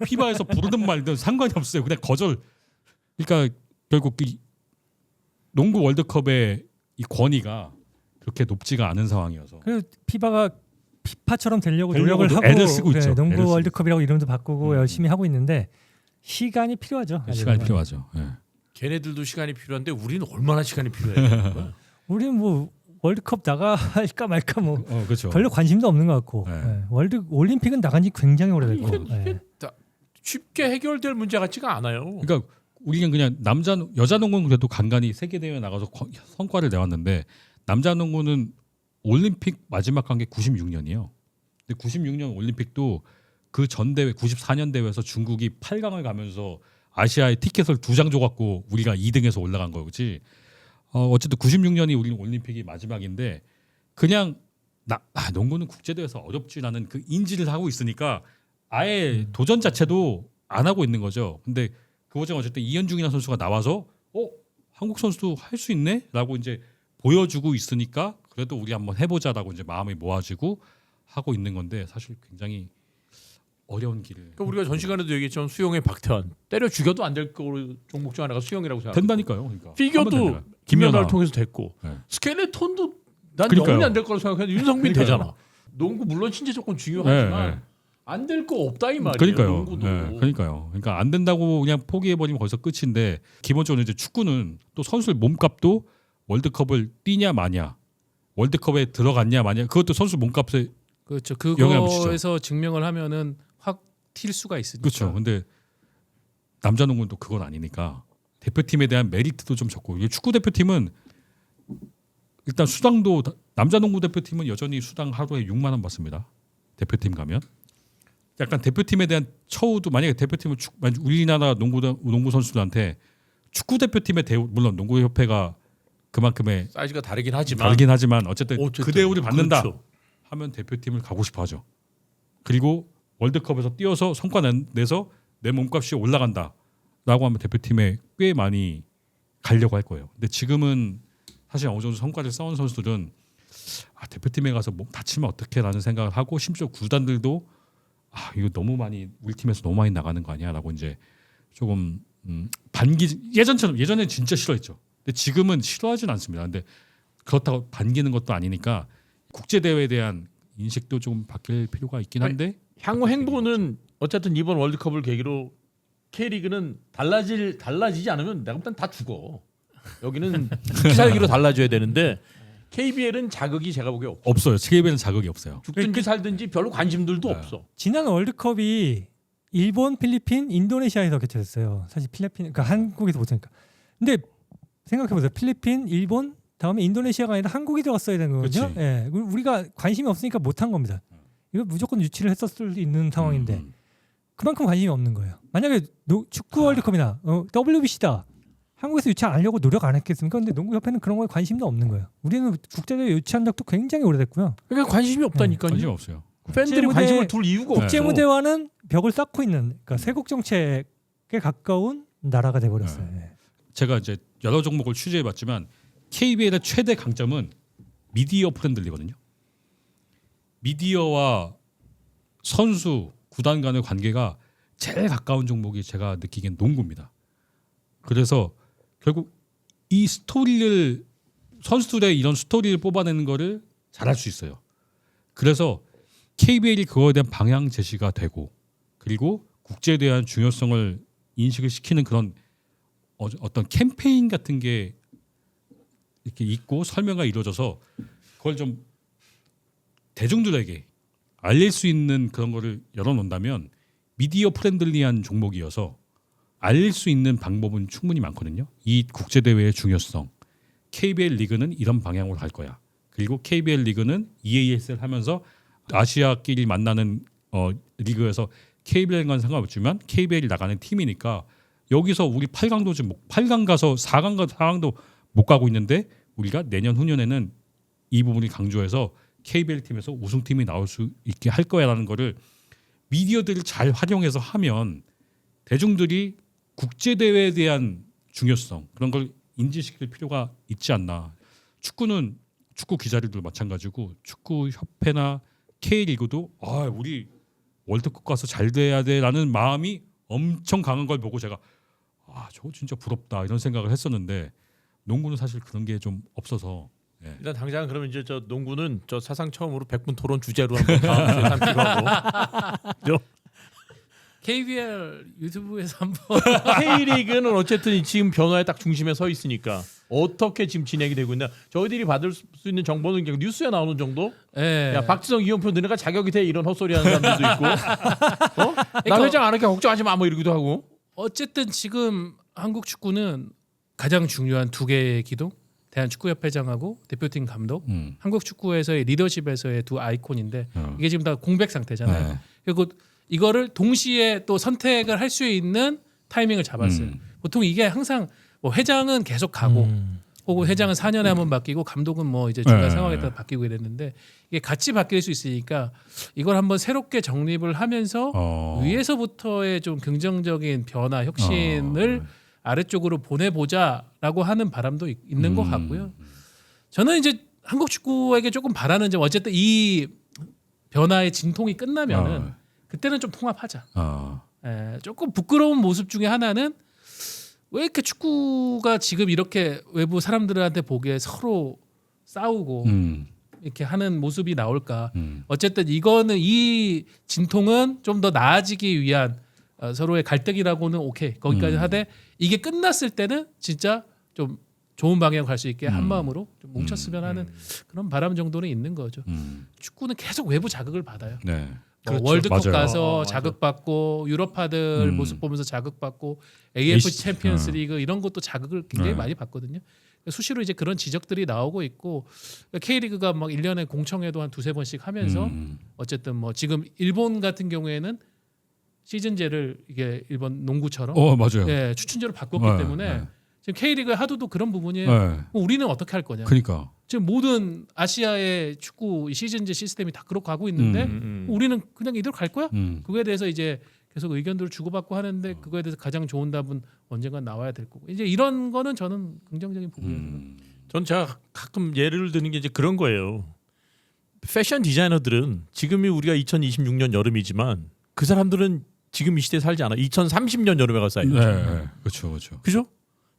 피바에서 부르든 말든 상관이 없어요. 그냥 거절. 그러니까 결국 이 농구 월드컵의 이 권위가 그렇게 높지가 않은 상황이어서. 그리고 피바가 피파처럼 되려고 되려고 노력을 하고 애를 쓰고 있죠. 애를 농구 쓰고 월드컵이라고 이름도 바꾸고 음. 열심히 하고 있는데 시간이 필요하죠. 시간이 아직은. 필요하죠. 예. 걔네들도 시간이 필요한데 우리는 얼마나 시간이 필요해? 우리는 뭐 월드컵 나갈까 말까 뭐 그렇죠. 별로 관심도 없는 것 같고 네. 예. 올림픽은 나간 지 굉장히 오래됐고 아니, 이게 예. 쉽게 해결될 문제 같지가 않아요. 그러니까 우리는 그냥 여자 농구는 그래도 간간히 세계 대회 나가서 성과를 내왔는데 남자 농구는 올림픽 마지막 간 게 96년이에요. 근데 96년 올림픽도 그 전 대회 94년 대회에서 중국이 8강을 가면서 아시아에 티켓을 2장 줘갖고 우리가 2등에서 올라간 거지. 어쨌든 96년이 우리는 올림픽이 마지막인데 그냥 농구는 국제 대회에서 어렵지라는 그 인지를 하고 있으니까 아예 도전 자체도 안 하고 있는 거죠. 근데 그 과정 어쨌든 이현중이라는 선수가 나와서 한국 선수도 할 수 있네라고 이제 보여주고 있으니까 그래도 우리 한번 해보자라고 이제 마음이 모아지고 하고 있는 건데 사실 굉장히 어려운 길을 그러니까 우리가 전 시간에도 얘기했지만 수영의 박태환 때려 죽여도 안 될 거로 종목 중 하나가 수영이라고 생각. 된다니까요. 그러니까 하면 피겨도 되잖아요. 김연아를 통해서 됐고 네. 스켈레톤도 난 그러니까요. 영원히 안 될 거라고 생각했는데 윤성민 그러니까요. 되잖아. 농구 물론 신체 조건 중요하지만 네, 네. 안 될 거 없다 이 말이에요. 그러니까요. 농구도. 그러니까요. 그러니까 안 된다고 그냥 포기해버리면 거기서 끝인데 기본적으로 이제 축구는 또 선수들 몸값도 월드컵을 뛰냐 마냐, 월드컵에 들어갔냐 마냐 그것도 선수 몸값에 그렇죠. 영향을 미치죠. 그거에서 증명을 하면은 확 튈 수가 있으니까. 그렇죠. 근데 남자 농구는 또 그건 아니니까 대표팀에 대한 메리트도 좀 적고 이게 축구 대표팀은 일단 수당도 남자 농구 대표팀은 여전히 수당 하루에 6만 원 받습니다. 대표팀 가면 약간 대표팀에 대한 처우도 만약에 대표팀을 우리나라 농구 선수들한테 축구 대표팀의 대우 물론 농구 협회가 그만큼의 사이즈가 다르긴 하지만 다르긴 하지만 어쨌든 어쨌든 그 대우를 받는다 그렇죠. 하면 대표팀을 가고 싶어하죠. 그리고 월드컵에서 뛰어서 성과 내서 내 몸값이 올라간다라고 하면 대표팀에 꽤 많이 가려고 할 거예요. 근데 지금은 사실 어느 정도 성과를 쌓은 선수들은 대표팀에 가서 몸 다치면 어떡해라는 생각을 하고 심지어 구단들도 이거 너무 많이 우리 팀에서 너무 많이 나가는 거 아니야라고 이제 조금 예전에는 진짜 싫어했죠. 근데 지금은 싫어하진 않습니다. 근데 그렇다고 반기는 것도 아니니까 국제 대회에 대한 인식도 좀 바뀔 필요가 있긴 한데 향후 행보는 어쨌든 이번 월드컵을 계기로 K리그는 달라지지 않으면 내가 볼 땐 다 죽어. 여기는 살기로 달라져야 되는데 KBL은 자극이 제가 보기에 없어. 없어요. KBL은 자극이 없어요. 죽든지 살든지 별로 관심들도 네. 없어. 지난 월드컵이 일본, 필리핀, 인도네시아에서 개최됐어요. 사실 필리핀, 그러니까 한국에서 못하니까. 근데 생각해 보세요. 필리핀, 일본, 다음에 인도네시아가 아니라 한국이 들어갔어야 되는 거거든요. 그치. 예, 우리가 관심이 없으니까 못한 겁니다. 이거 무조건 유치를 했었을 수 있는 상황인데 그만큼 관심이 없는 거예요. 만약에 축구 월드컵이나 WBC다. 한국에서 유치 안 하려고 노력 안 했겠습니까? 근데 농구협회는 그런 거에 관심도 없는 거예요. 우리는 국제대회 유치한 적도 굉장히 오래됐고요. 그러니까 관심이 없다니까요. 관심 없어요. 팬들이 국제 관심을 무대- 둘 이유가 국제 없어. 무대와는 벽을 쌓고 있는 그러니까 세국 정책에 가까운 나라가 돼 버렸어요. 예. 제가 이제 여러 종목을 취재해봤지만 KBL의 최대 강점은 미디어 프렌들리거든요. 미디어와 선수, 구단 간의 관계가 제일 가까운 종목이 제가 느끼기엔 농구입니다. 그래서 결국 이 스토리를 선수들의 이런 스토리를 뽑아내는 거를 잘할 수 있어요. 그래서 KBL이 그거에 대한 방향 제시가 되고 그리고 국제에 대한 중요성을 인식을 시키는 그런 어떤 캠페인 같은 게 이렇게 있고 설명가 이루어져서 그걸 좀 대중들에게 알릴 수 있는 그런 거를 열어놓는다면 미디어 프렌들리한 종목이어서 알릴 수 있는 방법은 충분히 많거든요. 이 국제대회의 중요성, KBL 리그는 이런 방향으로 갈 거야. 그리고 KBL 리그는 EASL 하면서 아시아끼리 만나는 리그에서 KBL과는 상관없지만 KBL이 나가는 팀이니까 여기서 우리 8강도 지금 8강 가서 4강도 못 가고 있는데 우리가 내년 후년에는 이 부분을 강조해서 KBL 팀에서 우승팀이 나올 수 있게 할 거야라는 거를 미디어들을 잘 활용해서 하면 대중들이 국제 대회에 대한 중요성 그런 걸 인지시킬 필요가 있지 않나. 축구는 축구 기자들도 마찬가지고 축구 협회나 K리그도 우리 월드컵 가서 잘 돼야 돼라는 마음이 엄청 강한 걸 보고 제가 저거 진짜 부럽다 이런 생각을 했었는데 농구는 사실 그런 게 좀 없어서 일단 당장 그러면 이제 저 농구는 저 사상 처음으로 100분 토론 주제로 한번 다음 주에 삼기로 하고 KBL 유튜브에서 한번 K리그는 어쨌든 지금 변화의 딱 중심에 서 있으니까 어떻게 지금 진행이 되고 있나 저희들이 받을 수 있는 정보는 그냥 뉴스에 나오는 정도. 예. 야 박지성 이용표 너네가 자격이 돼 이런 헛소리 하는 사람들도 있고 나 그러니까 회장 안 할게 걱정하지 마 뭐 이러기도 하고. 어쨌든 지금 한국 축구는 가장 중요한 두 개의 기둥 대한축구협회장하고 대표팀 감독 한국 축구에서의 리더십에서의 두 아이콘인데 이게 지금 다 공백 상태잖아요. 네. 그리고 이거를 동시에 또 선택을 할 수 있는 타이밍을 잡았어요. 보통 이게 항상 뭐 회장은 계속 가고 혹은 회장은 4년에 한 번 바뀌고 감독은 뭐 이제 중간 상황에 따라 바뀌고 이랬는데 이게 같이 바뀔 수 있으니까 이걸 한번 새롭게 정립을 하면서 위에서부터의 좀 긍정적인 변화 혁신을 아래쪽으로 보내보자라고 하는 바람도 있는 것 같고요. 저는 이제 한국 축구에게 조금 바라는 점 어쨌든 이 변화의 진통이 끝나면은 그때는 좀 통합하자. 조금 부끄러운 모습 중에 하나는 왜 이렇게 축구가 지금 이렇게 외부 사람들한테 보기에 서로 싸우고 이렇게 하는 모습이 나올까. 어쨌든 이거는 이 진통은 좀 더 나아지기 위한 서로의 갈등이라고는 오케이 거기까지 하되 이게 끝났을 때는 진짜 좀 좋은 방향 갈 수 있게 한 마음으로 좀 뭉쳤으면 하는 그런 바람 정도는 있는 거죠. 축구는 계속 외부 자극을 받아요. 네. 뭐 그렇죠. 월드컵 맞아요. 가서 맞아. 자극받고 유럽파들 모습 보면서 자극받고 AF 챔피언스리그 이런 것도 자극을 굉장히 많이 받거든요. 수시로 이제 그런 지적들이 나오고 있고 K리그가 막 1년에 공청회도 한 두세 번씩 하면서 어쨌든 뭐 지금 일본 같은 경우에는 시즌제를 이게 일본 농구처럼 맞아요. 예, 추춘제로 바꿨기 네, 때문에 네. 지금 K리그의 하도도 그런 부분이에요. 네. 우리는 어떻게 할 거냐. 그러니까. 지금 모든 아시아의 축구 시즌제 시스템이 다 그렇게 가고 있는데 우리는 그냥 이대로 갈 거야? 그거에 대해서 이제 계속 의견들을 주고받고 하는데 그거에 대해서 가장 좋은 답은 언젠가 나와야 될 거고 이제 이런 거는 저는 긍정적인 부분이에요. 전 제가 가끔 예를 드는 게 이제 그런 거예요. 패션 디자이너들은 지금이 우리가 2026년 여름이지만 그 사람들은 지금 이 시대에 살지 않아. 2030년 여름에 갈 사이죠. 네. 그렇죠. 그죠?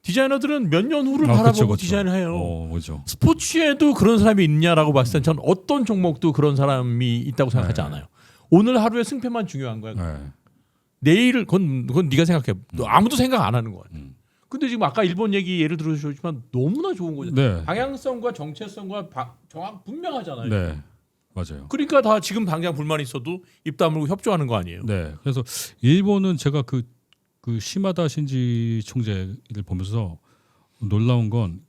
디자이너들은 몇 년 후를 바라보고 디자인을 해요. 그렇죠. 스포츠에도 그런 사람이 있냐라고 봤을 땐 저는 어떤 종목도 그런 사람이 있다고 생각하지 않아요. 오늘 하루의 승패만 중요한 거야. 네. 내일을 그건 네가 생각해. 너 아무도 생각 안 하는 거야. 근데 지금 아까 일본 얘기 예를 들어주셨지만 너무나 좋은 거죠. 네. 방향성과 정체성과 정확 분명하잖아요. 네. 맞아요. 그러니까 다 지금 당장 불만 있어도 입 다물고 협조하는 거 아니에요. 네. 그래서 일본은 제가 그 시마다 신지 총재를 보면서 놀라운 건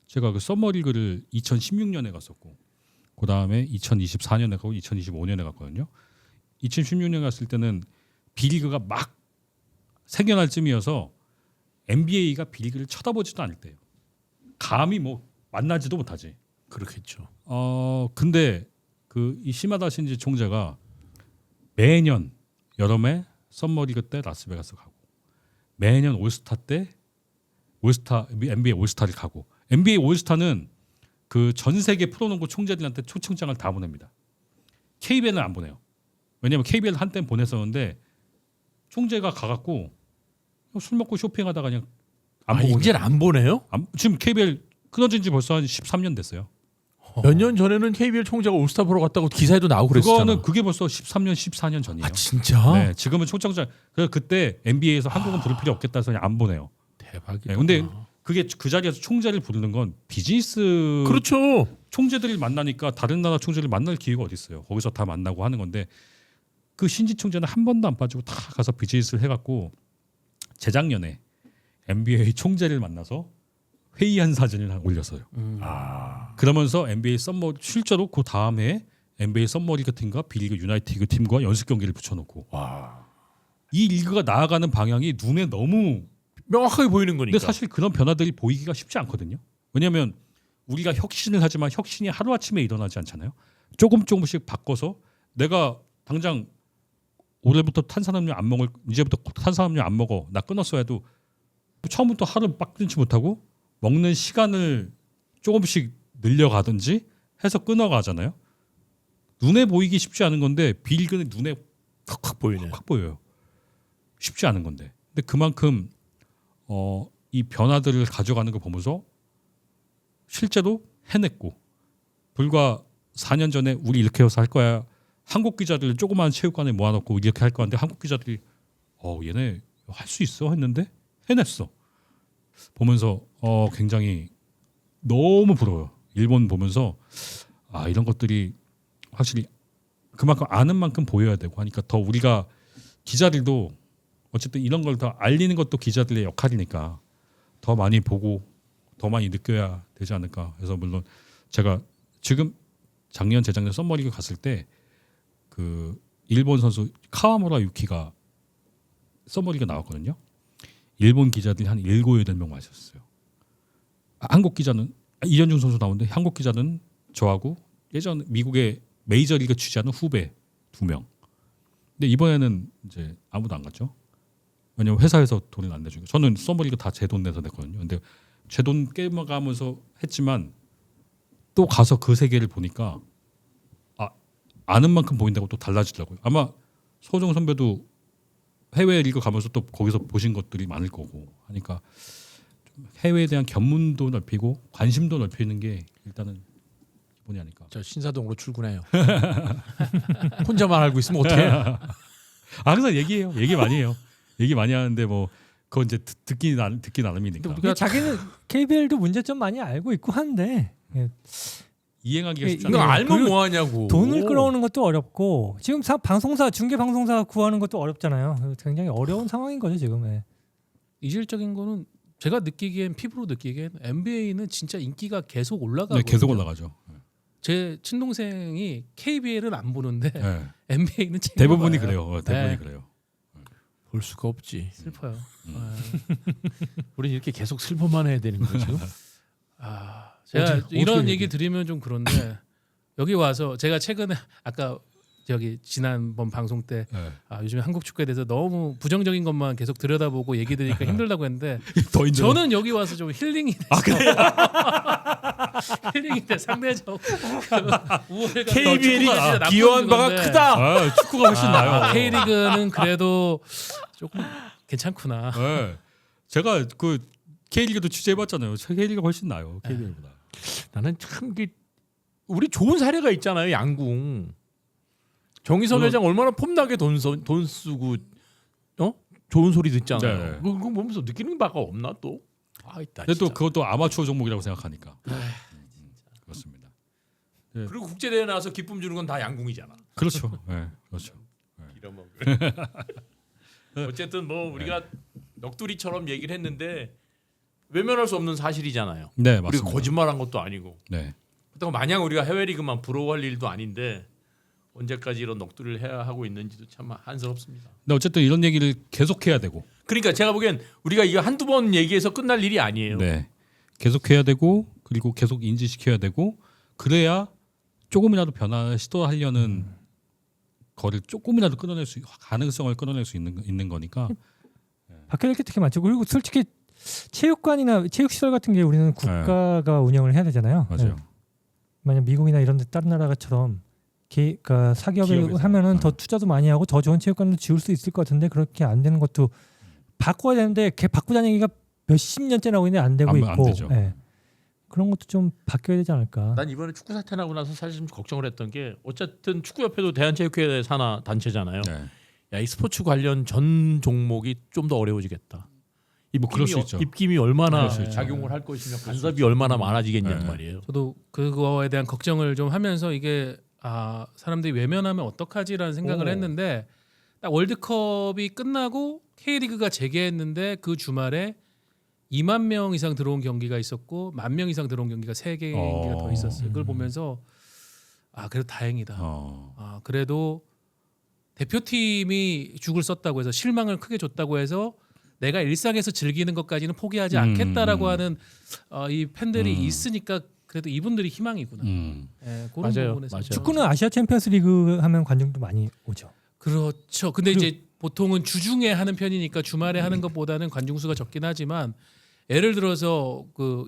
제가 그 서머리그를 2016년에 갔었고 그 다음에 2024년에 가고 2025년에 갔거든요. 2016년에 갔을 때는 B리그가 막 생겨날 쯤이어서 NBA가 B리그를 쳐다보지도 않을 때예요. 감히 뭐 만나지도 못하지. 그렇겠죠. 근데 이 시마다 신지 총재가 매년 여름에 썸머리그 때 라스베가스 가고 매년 올스타 때 NBA 올스타를 가고 NBA 올스타는 그 전 세계 프로농구 총재들한테 초청장을 다 보냅니다. KBL은 안 보내요. 왜냐하면 KBL 한때 보냈었는데 총재가 가갖고 술 먹고 쇼핑하다가 그냥 안 보고 이제는 안 보내요? 지금 KBL 끊어진 지 벌써 한 13년 됐어요. 몇 년 전에는 KBL 총재가 올스타 보러 갔다고 기사에도 나오고 그랬었잖아. 그게 벌써 13년, 14년 전이에요. 아 진짜? 네, 지금은 초청장. 그래서 그때 NBA에서 한국은 부를 필요 없겠다 해서 그냥 안 보내요. 대박이다. 네, 근데 그게 그 자리에서 총재를 부르는 건 비즈니스 그렇죠. 총재들이 만나니까 다른 나라 총재를 만날 기회가 어디 있어요. 거기서 다 만나고 하는 건데 그 신지 총재는 한 번도 안 빠지고 다 가서 비즈니스를 해갖고 재작년에 NBA 총재를 만나서 회의한 사진을 올렸어요. 그러면서 NBA 썸머 실제로 그 다음에 NBA 썸머리그 팀과 B리그 유나이티드 팀과 연습 경기를 붙여놓고 이 리그가 나아가는 방향이 눈에 너무 명확하게 보이는 거니까. 근데 사실 그런 변화들이 보이기가 쉽지 않거든요. 왜냐하면 우리가 혁신을 하지만 혁신이 하루아침에 일어나지 않잖아요. 조금씩 바꿔서 내가 당장 올해부터 탄산음료 안 먹을 이제부터 탄산음료 안 먹어 나 끊었어 해도 처음부터 하루 빡 끊지 못하고 먹는 시간을 조금씩 늘려가든지 해서 끊어가잖아요. 눈에 보이기 쉽지 않은 건데 B리그는 눈에 확 보이네. 확 보여요. 쉽지 않은 건데. 근데 그만큼 이 변화들을 가져가는 걸 보면서 실제로 해냈고 불과 4년 전에 우리 이렇게 해서 할 거야. 한국 기자들 조그마한 체육관에 모아놓고 이렇게 할 거는데 한국 기자들이 얘네 할 수 있어 했는데 해냈어. 보면서 굉장히 너무 부러워요. 일본 보면서 이런 것들이 확실히 그만큼 아는 만큼 보여야 되고 하니까 더 우리가 기자들도 어쨌든 이런 걸 더 알리는 것도 기자들의 역할이니까 더 많이 보고 더 많이 느껴야 되지 않을까. 그래서 물론 제가 지금 작년 재작년 썸머리그 갔을 때 그 일본 선수 카와무라 유키가 썸머리그 나왔거든요. 일본 기자들이 한 7, 8명 마셨어요. 한국 기자는 이현중 선수 나오는데 한국 기자는 저하고 예전 미국의 메이저리그 취재하는 후배 2명. 근데 이번에는 이제 아무도 안 갔죠. 왜냐면 회사에서 돈을 안 내주니까. 저는 썸머리그 다 제 돈 내서 냈거든요. 근데 제 돈 깨먹으면서 했지만 또 가서 그 세계를 보니까 아는 만큼 보인다고 또 달라지더라고요. 아마 소정 선배도 해외 리그 가면서 또 거기서 보신 것들이 많을 거고 하니까 좀 해외에 대한 견문도 넓히고 관심도 넓히는 게 일단은 기본이 아닐까. 저 신사동으로 출근해요. 혼자만 알고 있으면 어떡해? 항상 얘기해요. 얘기 많이 해요. 얘기 많이 하는데 뭐 그건 이제 듣기 나름이니까. 근데 자기는 KBL도 문제점 많이 알고 있고 한데 이행하기가 쉽지 이거 않아요. 알면 뭐 하냐고. 돈을 끌어오는 것도 어렵고 지금 중계 방송사 구하는 것도 어렵잖아요. 굉장히 어려운 상황인 거죠 지금. 예. 이질적인 거는 제가 느끼기엔 피부로 느끼기엔 NBA는 진짜 인기가 계속 올라가고 네, 계속 올라가죠. 제 친동생이 KBL은 안 보는데 네. NBA는 대부분이 그래요. 대부분이 네. 그래요. 볼 수가 없지. 슬퍼요. 우리 이렇게 계속 슬퍼만 해야 되는 거죠 지금? 제가 어떻게 이런 얘기해? 얘기 드리면 좀 그런데 여기 와서 제가 최근에 아까 저기 지난번 방송 때 네. 요즘에 한국 축구에 대해서 너무 부정적인 것만 계속 들여다보고 얘기 드리니까 힘들다고 했는데 더 힘들어. 저는 여기 와서 좀 힐링이 돼서 힐링이 돼 상대적 그 우월감 KBL이 축구가 진짜 나쁜 기여한 바가 건데 크다. 축구가 훨씬 나요. K리그는 그래도 조금 괜찮구나. 네. 제가 그 K리그도 취재해봤잖아요. K리그가 훨씬 나요. KBL보다. 나는 참 우리 좋은 사례가 있잖아요. 양궁. 정희선 회장 얼마나 폼나게 돈 쓰고 좋은 소리 듣잖아요. 네. 그거 보면서 느끼는 바가 없나 또? 아, 있다. 근데 또 진짜. 그것도 아마추어 종목이라고 생각하니까. 그렇습니다. 그리고 국제 대회 나와서 기쁨 주는 건 다 양궁이잖아. 그렇죠. 네, 그렇죠. 빌어먹을. 어쨌든 뭐 우리가 넋두리처럼 얘기를 했는데 외면할 수 없는 사실이잖아요. 네, 우리가 맞습니다. 거짓말한 것도 아니고. 네. 그렇다고 마냥 우리가 해외 리그만 부러워할 일도 아닌데 언제까지 이런 넋두리를 해야 하고 있는지도 참 한스럽습니다. 근데 어쨌든 이런 얘기를 계속해야 되고, 그러니까 제가 보기엔 우리가 이거 한두 번 얘기해서 끝날 일이 아니에요. 네, 계속해야 되고, 그리고 계속 인지시켜야 되고, 그래야 조금이라도 변화 시도하려는 거를 조금이라도 끊어낼 수 가능성을 끊어낼 수 있는 거니까. 바뀌어야 게 특히 많죠. 그리고 솔직히 체육관이나 체육시설 같은 게 우리는 국가가 운영을 해야 되잖아요. 맞아요. 네. 만약 미국이나 이런 데 다른 나라처럼 그러니까 사기업을 기업에서. 하면은 더 투자도 많이 하고 더 좋은 체육관도 지을 수 있을 것 같은데 그렇게 안 되는 것도 바꿔야 되는데 걔 바꾸자는 얘기가 몇십 년째 나오고 있는데 안 되고 안 있고 되죠. 예. 그런 것도 좀 바뀌어야 되지 않을까. 난 이번에 축구 사태 나고 나서 사실 좀 걱정을 했던 게 어쨌든 축구협회도 대한체육회 산하 단체잖아요. 네. 야, 이 스포츠 관련 전 종목이 좀 더 어려워지겠다. 뭐 그럴 수 있죠. 입김이 얼마나 그럴 수 있죠. 작용을 할 것이며 간섭이 얼마나 많아지겠냐는 네. 말이에요. 저도 그거에 대한 걱정을 좀 하면서 이게 사람들이 외면하면 어떡하지라는 생각을 오. 했는데 딱 월드컵이 끝나고 K리그가 재개했는데 그 주말에 2만 명 이상 들어온 경기가 있었고 1만 명 이상 들어온 경기가 3개가 더 있었어요. 그걸 보면서 그래도 다행이다. 그래도 대표팀이 죽을 썼다고 해서 실망을 크게 줬다고 해서 내가 일상에서 즐기는 것까지는 포기하지 않겠다라고 하는 이 팬들이 있으니까 그래도 이분들이 희망이구나. 예, 그런 맞아요. 부분에서 맞아요. 축구는 아시아 챔피언스리그 하면 관중도 많이 오죠. 그렇죠. 근데 이제 보통은 주중에 하는 편이니까 주말에 하는 것보다는 관중 수가 적긴 하지만 예를 들어서 그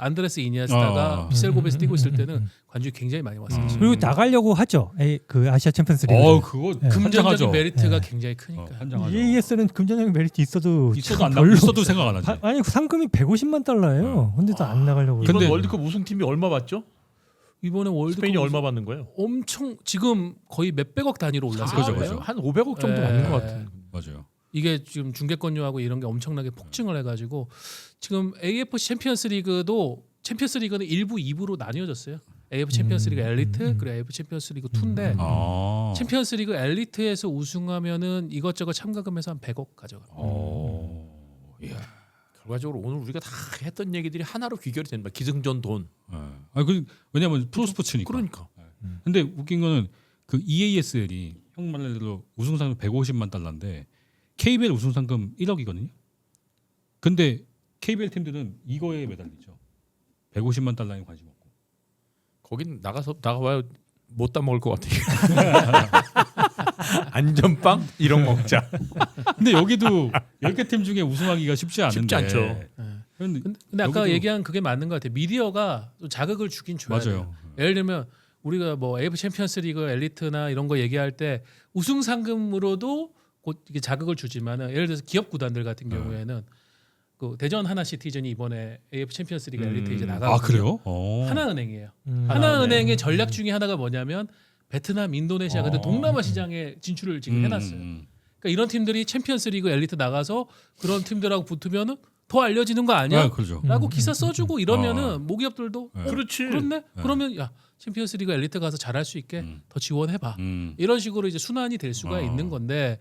안드레스 이니에스타가 비셀고베스 뛰고 있을 때는 관중이 굉장히 많이 왔어요. 그리고 나가려고 하죠. 그 아시아 챔피언스리그. 그거 금전적인 환장하죠. 메리트가 굉장히 크니까. 환장하죠. EAS는 금전적인 메리트 있어도 안 별로 있어도 생각 안 하지. 아니 상금이 150만 달러예요. 근데도 안 나가려고. 이번 근데- 월드컵 우승팀이 얼마 받죠? 이번에 월드컵 스페인이 얼마 받는 거예요? 엄청 지금 거의 몇백억 단위로 올랐어요. 그죠. 한 500억 정도 네. 받는 것 같은. 맞아요. 이게 지금 중계권료하고 이런 게 엄청나게 폭증을 해가지고 지금 AFC 챔피언스리그도 챔피언스리그는 1부, 2부로 나뉘어졌어요. AF 챔피언스리그 엘리트 그리고 AF 챔피언스리그 2인데 챔피언스리그 엘리트에서 우승하면은 이것저것 참가금에서 한 100억 가져가. 결과적으로 오늘 우리가 다 했던 얘기들이 하나로 귀결이 된다. 기승전 돈. 왜냐하면 프로스포츠니까. 그러니까. 근데 웃긴 거는 그 EASL이 형 말대로 우승 상금 150만 달러인데 KBL 우승 상금 1억이거든요. 근데 KBL 팀들은 이거에 매달리죠. 150만 달러에 관심 없고. 거긴 나가봐야 못 따먹을 것 같아. 안전빵 이런 거 먹자. 근데 여기도 10개 팀 중에 우승하기가 쉽지 않은데. 쉽지 않죠. 근데 아까 여기도- 얘기한 그게 맞는 것 같아요. 미디어가 좀 자극을 주긴 줘야 돼요. 맞아요. 예를 들면 우리가 뭐 AF 챔피언스리그 엘리트나 이런 거 얘기할 때 우승 상금으로도 곧 이게 자극을 주지만은 예를 들어서 기업 구단들 같은 경우에는 그 대전 하나 시티즌이 이번에 AF 챔피언스리그 엘리트 이제 나가고 그래요? 하나은행이에요. 하나은행. 하나은행의 전략 중에 하나가 뭐냐면 베트남, 인도네시아 같은 동남아 시장에 진출을 지금 해놨어요. 그러니까 이런 팀들이 챔피언스리그 엘리트 나가서 그런 팀들하고 붙으면은 더 알려지는 거 아니야? 그렇죠. 라고 기사 써주고 이러면은 모기업들도 그렇지. 그렇네. 그러면 야 챔피언스리그 엘리트 가서 잘할 수 있게 더 지원해봐. 이런 식으로 이제 순환이 될 수가 있는 건데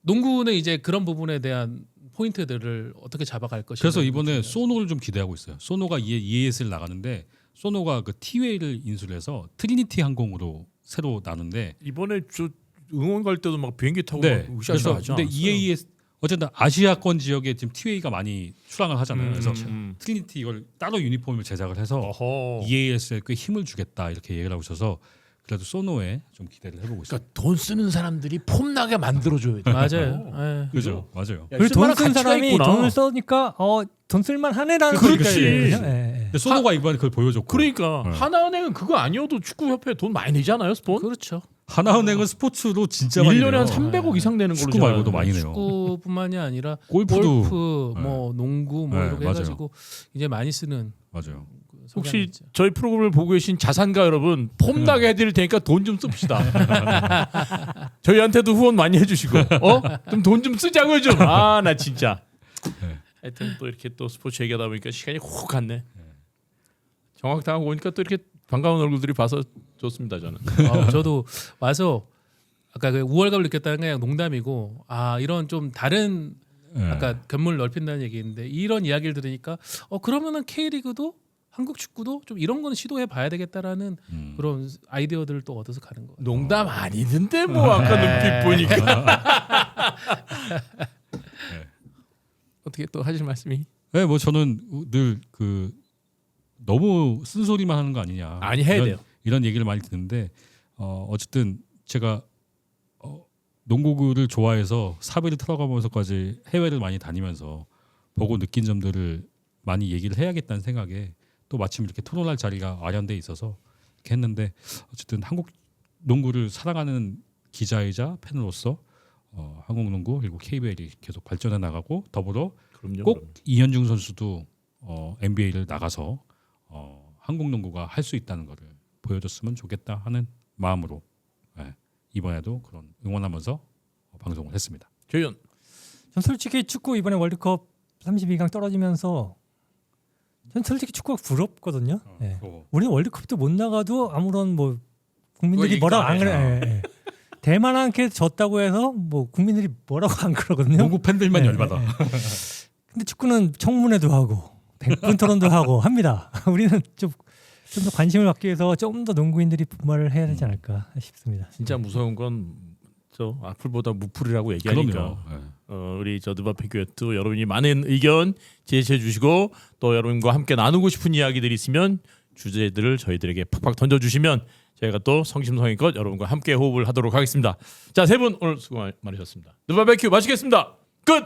농구는 이제 그런 부분에 대한 포인트들을 어떻게 잡아갈 것인가. 그래서 이번에 소노를 좀 기대하고 있어요. 소노가 EAS를 나가는데 소노가 그 티웨이를 인수를 해서 트리니티 항공으로 새로 나는데 이번에 저 응원 갈 때도 막 비행기 타고 네. 막 그래서 으쌰으쌰 하지 근데 않았어요? EAS 어쨌든 아시아권 지역에 지금 티웨이가 많이 출항을 하잖아요. 그래서 트리니티 이걸 따로 유니폼을 제작을 해서 어허. EAS에 꽤 힘을 주겠다 이렇게 얘기를 하고 있어서 그래도 소노에 좀 기대를 해보고 있어요. 그러니까 돈 쓰는 사람들이 폼나게 만들어줘야 돼. 맞아요. 예. 그죠, 맞아요. 그리고 돈 쓴 사람이 돈을 써니까 돈 쓸만하네라는 그렇지. 거니까요. 근데 소노가 이번에 그걸 보여줬고 그러니까 하나은행은 그거 아니어도 축구협회 돈 많이 내잖아요, 스폰. 그렇죠. 하나은행은 스포츠로 진짜 많이 1년에 내요. 한 300억 이상 내는 걸로 축구 말고도 많이 내요. 축구뿐만이 아니라 골프도 골프, 뭐 농구 뭐 네, 이렇게 맞아요. 해가지고 이제 많이 쓰는 맞아요. 그 혹시 성향이죠. 저희 프로그램을 보고 계신 자산가 여러분 폼나게 해드릴 테니까 돈 좀 씁시다. 저희한테도 후원 많이 해주시고 좀 돈 좀 쓰자고요 좀. 아 나 진짜. 하여튼 또 이렇게 또 스포츠 얘기하다 보니까 시간이 훅 갔네. 정확당하고 오니까 또 이렇게 반가운 얼굴들이 봐서 좋습니다 저는. 저도 와서 아까 그 우월감을 느꼈다는 게 그냥 농담이고 이런 좀 다른 아까 견문을 넓힌다는 얘기인데 이런 이야기를 들으니까 그러면은 K리그도 한국 축구도 좀 이런 거는 시도해 봐야 되겠다라는 그런 아이디어들을 또 얻어서 가는 거예요. 농담 아니던데 뭐 아까 눈빛 보니까. 어떻게 또 하실 말씀이? 네, 뭐 저는 늘 그 너무 쓴소리만 하는 거 아니냐. 아니 해야 돼요. 이런 얘기를 많이 듣는데 어쨌든 제가 농구를 좋아해서 사비를 틀어가면서까지 해외를 많이 다니면서 보고 느낀 점들을 많이 얘기를 해야겠다는 생각에 또 마침 이렇게 토론할 자리가 마련돼 있어서 이렇게 했는데 어쨌든 한국 농구를 사랑하는 기자이자 팬으로서 한국 농구 그리고 KBL이 계속 발전해 나가고 더불어 그럼요. 꼭 이현중 선수도 NBA를 나가서 한국 농구가 할 수 있다는 것을 보여줬으면 좋겠다 하는 마음으로 이번에도 그런 응원하면서 방송을 했습니다. 조현. 전 솔직히 축구 이번에 월드컵 32강 떨어지면서 전 솔직히 축구가 부럽거든요. 예. 우리는 월드컵도 못 나가도 아무런 뭐 국민들이 뭐라고 안 그래. 예. 대만한테 졌다고 해서 뭐 국민들이 뭐라고 안 그러거든요. 농구 팬들만 예, 열받아. 예, 예. 근데 축구는 청문회도 하고 100분 토론도 하고 합니다. 우리는 좀 더 관심을 받기 위해서 좀 더 농구인들이 분발을 해야 되지 않을까 싶습니다. 진짜 무서운 건 저 악플보다 무플이라고 얘기하니까 그럼요. 우리 저 드바페교회도 여러분이 많은 의견 제시해 주시고 또 여러분과 함께 나누고 싶은 이야기들이 있으면 주제들을 저희들에게 팍팍 던져주시면 저희가 또 성심성의껏 여러분과 함께 호흡을 하도록 하겠습니다. 자, 세 분 오늘 수고 많으셨습니다. 드바페큐 마치겠습니다. 끝.